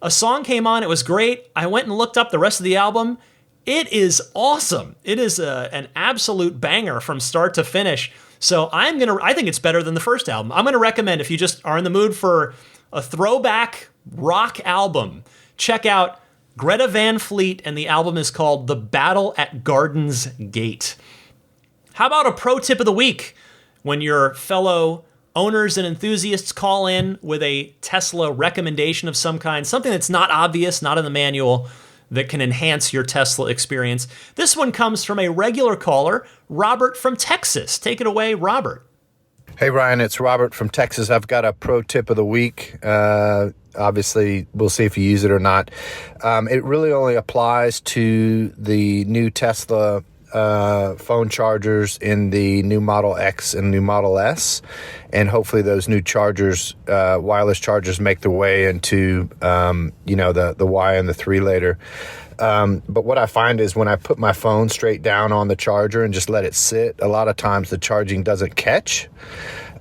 A song came on, it was great. I went and looked up the rest of the album. It is awesome. It is an absolute banger from start to finish. So I think it's better than the first album. I'm going to recommend, if you just are in the mood for a throwback rock album, check out Greta Van Fleet, and the album is called The Battle at Garden's Gate. How about a pro tip of the week? When your fellow owners and enthusiasts call in with a Tesla recommendation of some kind, something that's not obvious, not in the manual, that can enhance your Tesla experience. This one comes from a regular caller, Robert from Texas. Take it away, Robert. Hey, Ryan, it's Robert from Texas. I've got a pro tip of the week. Obviously, we'll see if you use it or not. It really only applies to the new Tesla phone chargers in the new Model X and new Model S. And hopefully those new chargers, wireless chargers, make their way into, the Y and the 3 later. But what I find is when I put my phone straight down on the charger and just let it sit, a lot of times the charging doesn't catch.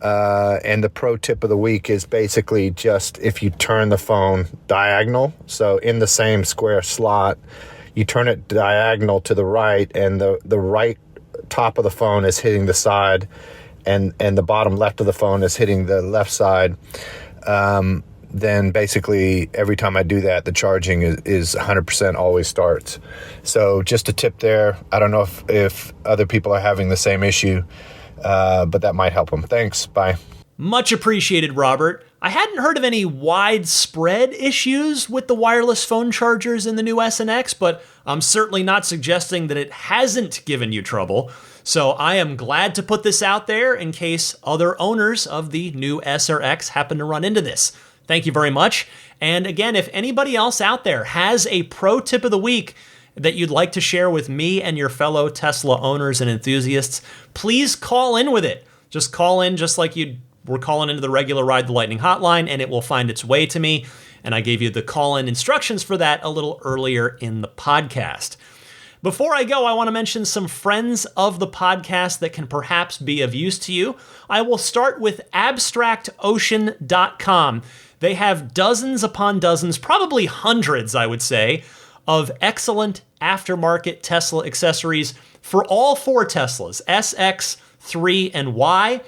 And the pro tip of the week is basically just if you turn the phone diagonal, so in the same square slot, you turn it diagonal to the right, and the right top of the phone is hitting the side, and the bottom left of the phone is hitting the left side. Then basically every time I do that, the charging is 100% always starts. So just a tip there. I don't know if other people are having the same issue, but that might help them. Thanks. Bye. Much appreciated, Robert. I hadn't heard of any widespread issues with the wireless phone chargers in the new S and X, but I'm certainly not suggesting that it hasn't given you trouble. So I am glad to put this out there in case other owners of the new S or X happen to run into this. Thank you very much. And again, if anybody else out there has a pro tip of the week that you'd like to share with me and your fellow Tesla owners and enthusiasts, please call in with it. Just call in just like we're calling into the regular Ride the Lightning hotline, and it will find its way to me. And I gave you the call-in instructions for that a little earlier in the podcast. Before I go, I want to mention some friends of the podcast that can perhaps be of use to you. I will start with abstractocean.com. They have dozens upon dozens, probably hundreds, I would say, of excellent aftermarket Tesla accessories for all 4 Teslas, S, X, 3, and Y.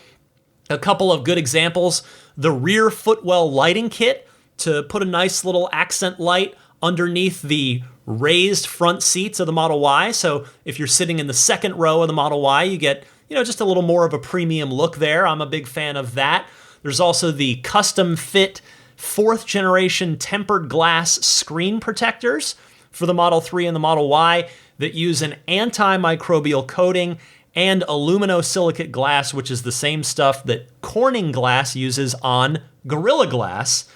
A couple of good examples: the rear footwell lighting kit to put a nice little accent light underneath the raised front seats of the Model Y. So if you're sitting in the second row of the Model Y, you get, just a little more of a premium look there. I'm a big fan of that. There's also the custom fit 4th generation tempered glass screen protectors for the Model 3 and the Model Y that use an antimicrobial coating and aluminosilicate glass, which is the same stuff that Corning Glass uses on Gorilla Glass.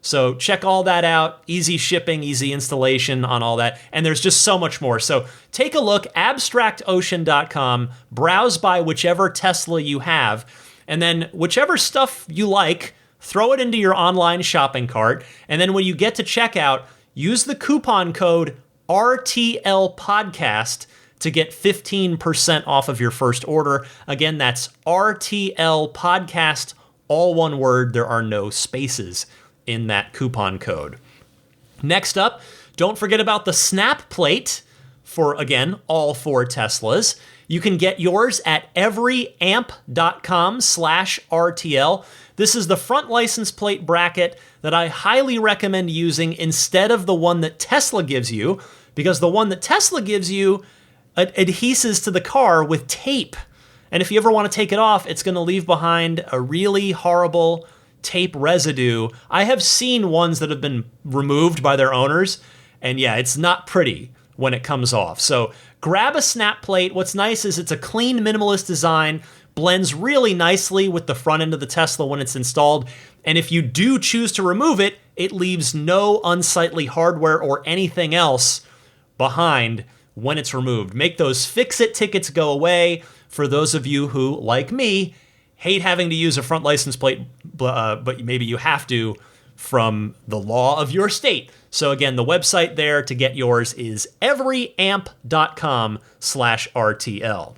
So check all that out. Easy shipping, easy installation on all that. And there's just so much more. So take a look, abstractocean.com, browse by whichever Tesla you have, and then whichever stuff you like, throw it into your online shopping cart. And then when you get to checkout, use the coupon code RTLPodcast to get 15% off of your first order. Again, that's RTL Podcast, all one word. There are no spaces in that coupon code. Next up, don't forget about the snap plate for, again, all 4 Teslas. You can get yours at everyamp.com/RTL. This is the front license plate bracket that I highly recommend using instead of the one that Tesla gives you, because the one that Tesla gives you adheses to the car with tape. And if you ever want to take it off, it's going to leave behind a really horrible tape residue. I have seen ones that have been removed by their owners, and yeah, it's not pretty when it comes off. So grab a snap plate. What's nice is it's a clean, minimalist design, blends really nicely with the front end of the Tesla when it's installed. And if you do choose to remove it, it leaves no unsightly hardware or anything else behind when it's removed. Make those fix-it tickets go away for those of you who, like me, hate having to use a front license plate, but maybe you have to from the law of your state. So again, the website there to get yours is everyamp.com/RTL.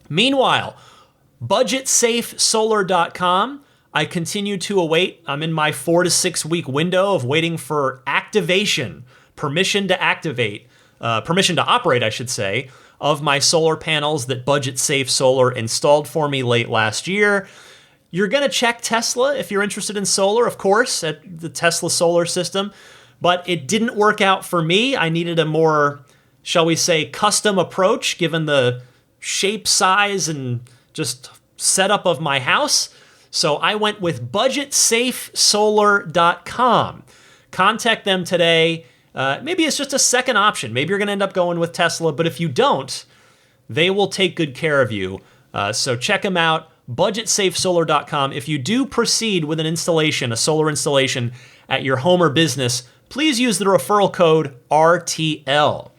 Meanwhile, budgetsafesolar.com. I continue to await. I'm in my 4 to 6 week window of waiting for active permission to operate, I should say, of my solar panels that Budget Safe Solar installed for me late last year. You're going to check Tesla if you're interested in solar, of course, at the Tesla solar system, but it didn't work out for me. I needed a more, shall we say, custom approach given the shape, size, and just setup of my house. So I went with budgetsafesolar.com. Contact them today. Maybe it's just a second option. Maybe you're going to end up going with Tesla, but if you don't, they will take good care of you. So check them out, budgetsafesolar.com. If you do proceed with an installation, a solar installation at your home or business, please use the referral code RTL.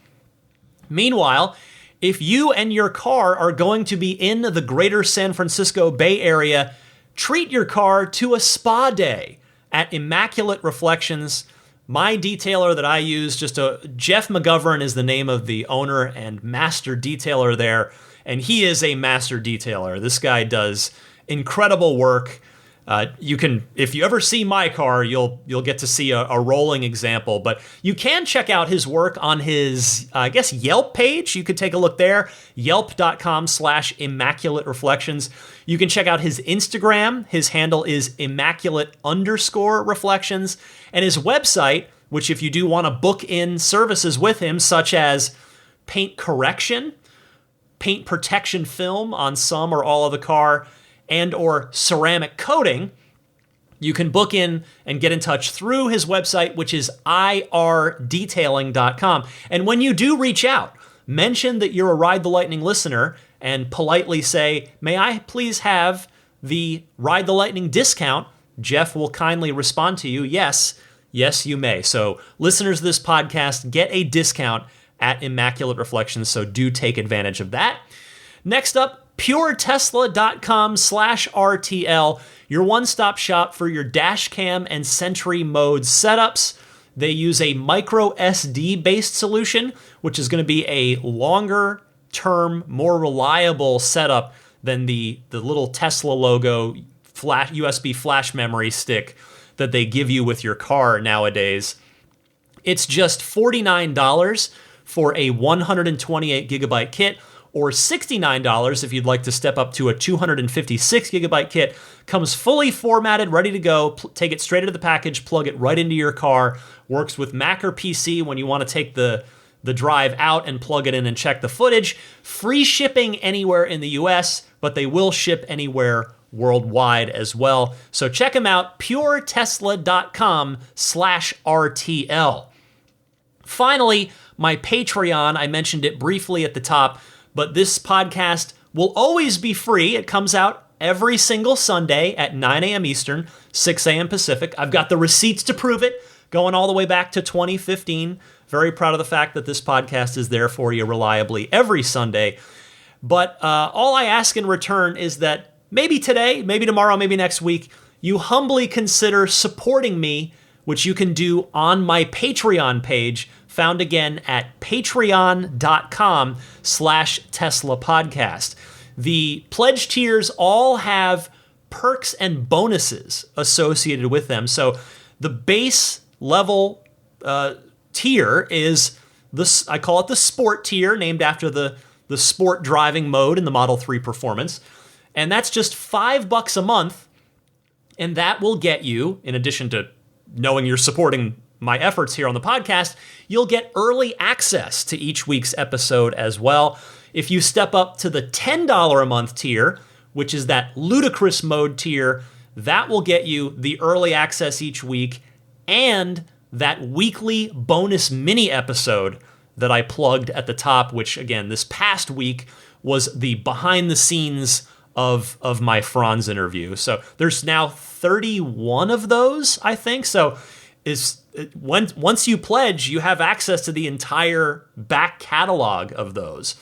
Meanwhile, if you and your car are going to be in the greater San Francisco Bay Area, treat your car to a spa day at Immaculate Reflections. My detailer that I use, Jeff McGovern is the name of the owner and master detailer there, and he is a master detailer. This guy does incredible work. If you ever see my car, you'll get to see a rolling example, but you can check out his work on his, Yelp page. You could take a look there, yelp.com/Immaculate Reflections. You can check out his Instagram. His handle is Immaculate_Reflections, and his website, which if you do want to book in services with him, such as paint correction, paint protection film on some or all of the car, and or ceramic coating, you can book in and get in touch through his website, which is irdetailing.com. And when you do reach out, mention that you're a Ride the Lightning listener and politely say, may I please have the Ride the Lightning discount? Jeff will kindly respond to you, yes, you may. So listeners of this podcast get a discount at Immaculate Reflections, so do take advantage of that. Next up, puretesla.com/RTL, your one-stop shop for your dash cam and Sentry mode setups. They use a micro SD-based solution, which is going to be a longer-term, more reliable setup than the little Tesla logo USB flash memory stick that they give you with your car nowadays. It's just $49 for a 128 gigabyte kit, or $69 if you'd like to step up to a 256 gigabyte kit. Comes fully formatted, ready to go. Take it straight out of the package, plug it right into your car. Works with Mac or PC when you want to take the drive out and plug it in and check the footage. Free shipping anywhere in the US, but they will ship anywhere worldwide as well. So check them out, puretesla.com/RTL. Finally, my Patreon, I mentioned it briefly at the top, but this podcast will always be free. It comes out every single Sunday at 9 a.m. Eastern, 6 a.m. Pacific. I've got the receipts to prove it, going all the way back to 2015. Very proud of the fact that this podcast is there for you reliably every Sunday. But all I ask in return is that maybe today, maybe tomorrow, maybe next week, you humbly consider supporting me, which you can do on my Patreon page, found again at patreon.com/Tesla podcast. The pledge tiers all have perks and bonuses associated with them. So the base level tier is this, I call it the sport tier, named after the sport driving mode in the Model 3 Performance. And that's just $5 a month. And that will get you, in addition to knowing you're supporting my efforts here on the podcast, you'll get early access to each week's episode as well. If you step up to the $10 a month tier, which is that ludicrous mode tier, that will get you the early access each week and that weekly bonus mini episode that I plugged at the top, which again, this past week was the behind the scenes of my Franz interview. So there's now 31 of those, I think. So once you pledge, you have access to the entire back catalog of those.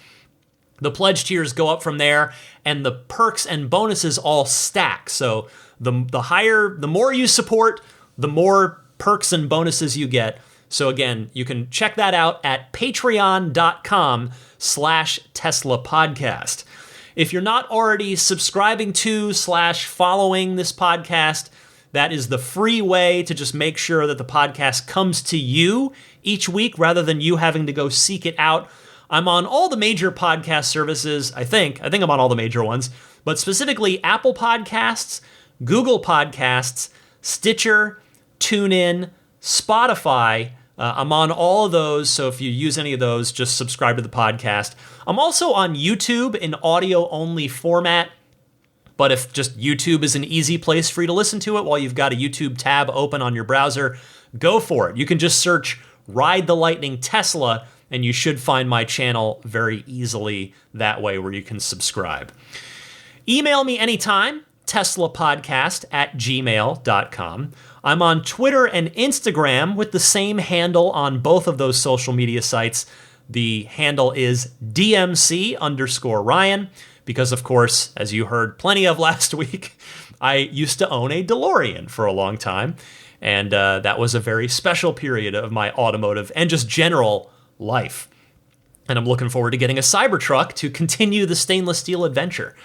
The pledge tiers go up from there, and the perks and bonuses all stack. So the more you support, the more perks and bonuses you get. So again, you can check that out at patreon.com/Tesla podcast. If you're not already subscribing to /following this podcast, That is the free way to just make sure that the podcast comes to you each week rather than you having to go seek it out. I'm on all the major podcast services, I think I'm on all the major ones, but specifically Apple Podcasts, Google Podcasts, Stitcher, TuneIn, Spotify. I'm on all of those, so if you use any of those, just subscribe to the podcast. I'm also on YouTube in audio-only format, but if just YouTube is an easy place for you to listen to it while you've got a YouTube tab open on your browser, go for it. You can just search Ride the Lightning Tesla, and you should find my channel very easily that way where you can subscribe. Email me anytime, teslapodcast@gmail.com. I'm on Twitter and Instagram with the same handle on both of those social media sites. The handle is DMC_Ryan, because of course, as you heard plenty of last week, I used to own a DeLorean for a long time, and that was a very special period of my automotive and just general life. And I'm looking forward to getting a Cybertruck to continue the stainless steel adventure.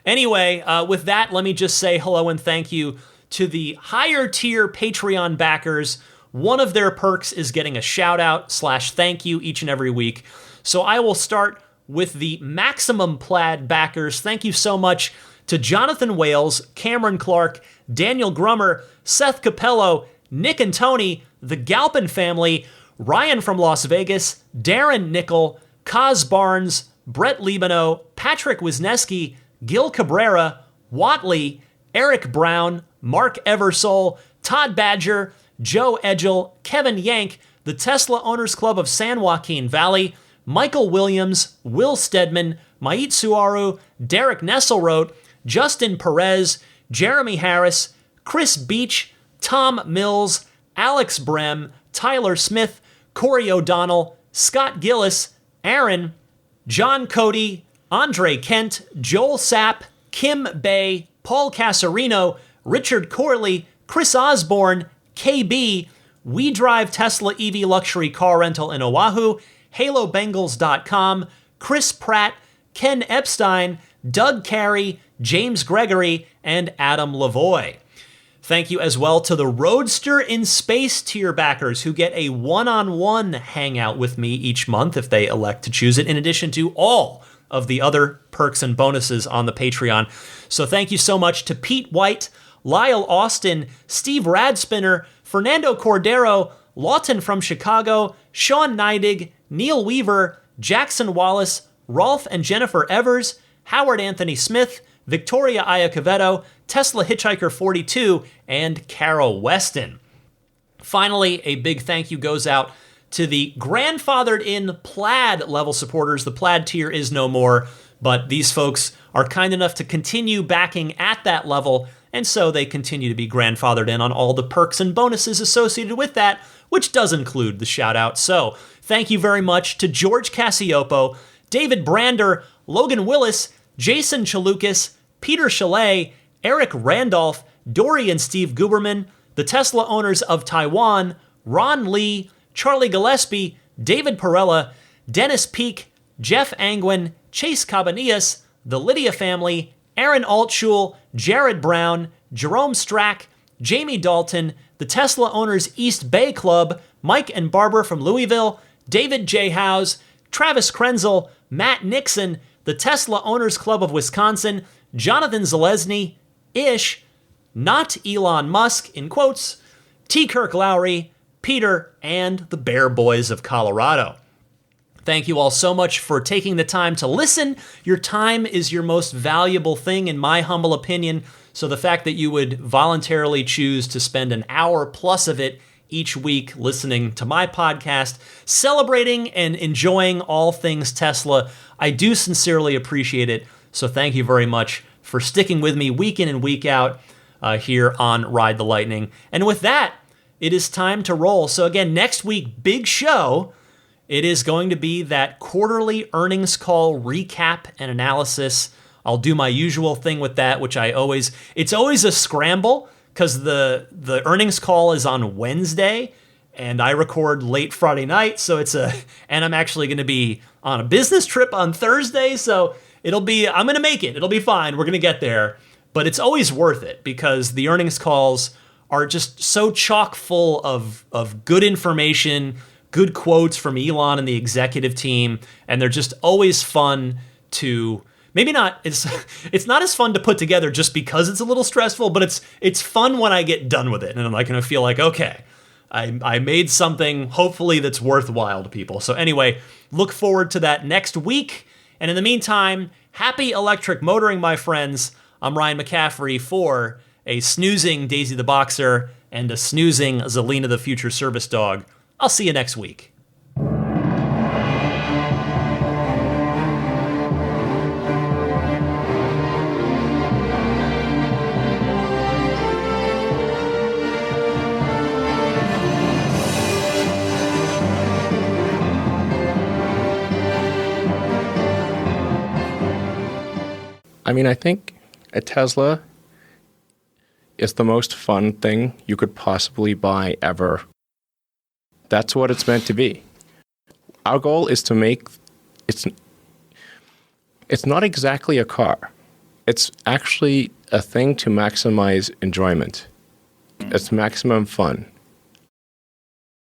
Anyway, with that, let me just say hello and thank you to the higher tier Patreon backers. One of their perks is getting a shout out / thank you each and every week. So I will start with the maximum plaid backers. Thank you so much to Jonathan Wales, Cameron Clark, Daniel Grummer, Seth Capello, Nick and Tony, the Galpin family, Ryan from Las Vegas, Darren Nickel, Kaz Barnes, Brett Libano, Patrick Wisniewski, Gil Cabrera, Watley, Eric Brown, Mark Eversole, Todd Badger, Joe Edgel, Kevin Yank, the Tesla Owners Club of San Joaquin Valley, Michael Williams, Will Stedman, Mait Suaru, Derek Nesselrote, Justin Perez, Jeremy Harris, Chris Beach, Tom Mills, Alex Brem, Tyler Smith, Corey O'Donnell, Scott Gillis, Aaron, John Cody, Andre Kent, Joel Sapp, Kim Bay, Paul Casarino, Richard Corley, Chris Osborne, KB, We Drive Tesla EV Luxury Car Rental in Oahu, HaloBengals.com, Chris Pratt, Ken Epstein, Doug Carey, James Gregory, and Adam Lavoie. Thank you as well to the Roadster in Space tier backers who get a one-on-one hangout with me each month if they elect to choose it, in addition to all of the other perks and bonuses on the Patreon. So thank you so much to Pete White, Lyle Austin, Steve Radspinner, Fernando Cordero, Lawton from Chicago, Sean Neidig, Neil Weaver, Jackson Wallace, Rolf and Jennifer Evers, Howard Anthony Smith, Victoria Iacovetto, Tesla Hitchhiker 42, and Carol Weston. Finally, a big thank you goes out to the grandfathered in plaid level supporters. The plaid tier is no more, but these folks are kind enough to continue backing at that level, and so they continue to be grandfathered in on all the perks and bonuses associated with that, which does include the shout out. So thank you very much to George Cassiopo, David Brander, Logan Willis, Jason Chalukas, Peter Chalet, Eric Randolph, Dory and Steve Guberman, the Tesla Owners of Taiwan, Ron Lee, Charlie Gillespie, David Perella, Dennis Peak, Jeff Angwin, Chase Cabanillas, the Lydia family, Aaron Altschul, Jared Brown, Jerome Strack, Jamie Dalton, the Tesla Owners East Bay Club, Mike and Barbara from Louisville, David J. Howes, Travis Krenzel, Matt Nixon, the Tesla Owners Club of Wisconsin, Jonathan Zalesny, Ish, not Elon Musk, in quotes, T. Kirk Lowry, Peter, and the Bear Boys of Colorado. Thank you all so much for taking the time to listen. Your time is your most valuable thing, in my humble opinion, so the fact that you would voluntarily choose to spend an hour plus of it each week listening to my podcast, celebrating and enjoying all things Tesla, I do sincerely appreciate it. So thank you very much for sticking with me week in and week out here on Ride the Lightning. And with that, it is time to roll. So again, next week, big show. It is going to be that quarterly earnings call recap and analysis. I'll do my usual thing with that, which it's always a scramble because the earnings call is on Wednesday and I record late Friday night. So and I'm actually going to be on a business trip on Thursday. So I'm going to make it. It'll be fine. We're going to get there. But it's always worth it because the earnings calls are just so chock full of good information, good quotes from Elon and the executive team, and they're just always fun to maybe not it's not as fun to put together just because it's a little stressful, but it's fun when I get done with it and I'm like going to feel like, okay, I made something hopefully that's worthwhile to people. So anyway, look forward to that next week. And in the meantime, happy electric motoring, my friends. I'm Ryan McCaffrey for a snoozing Daisy the Boxer and a snoozing Zelina the Future Service Dog. I'll see you next week. I mean, I think a Tesla is the most fun thing you could possibly buy ever. That's what it's meant to be. Our goal is to make it's not exactly a car. It's actually a thing to maximize enjoyment. It's maximum fun.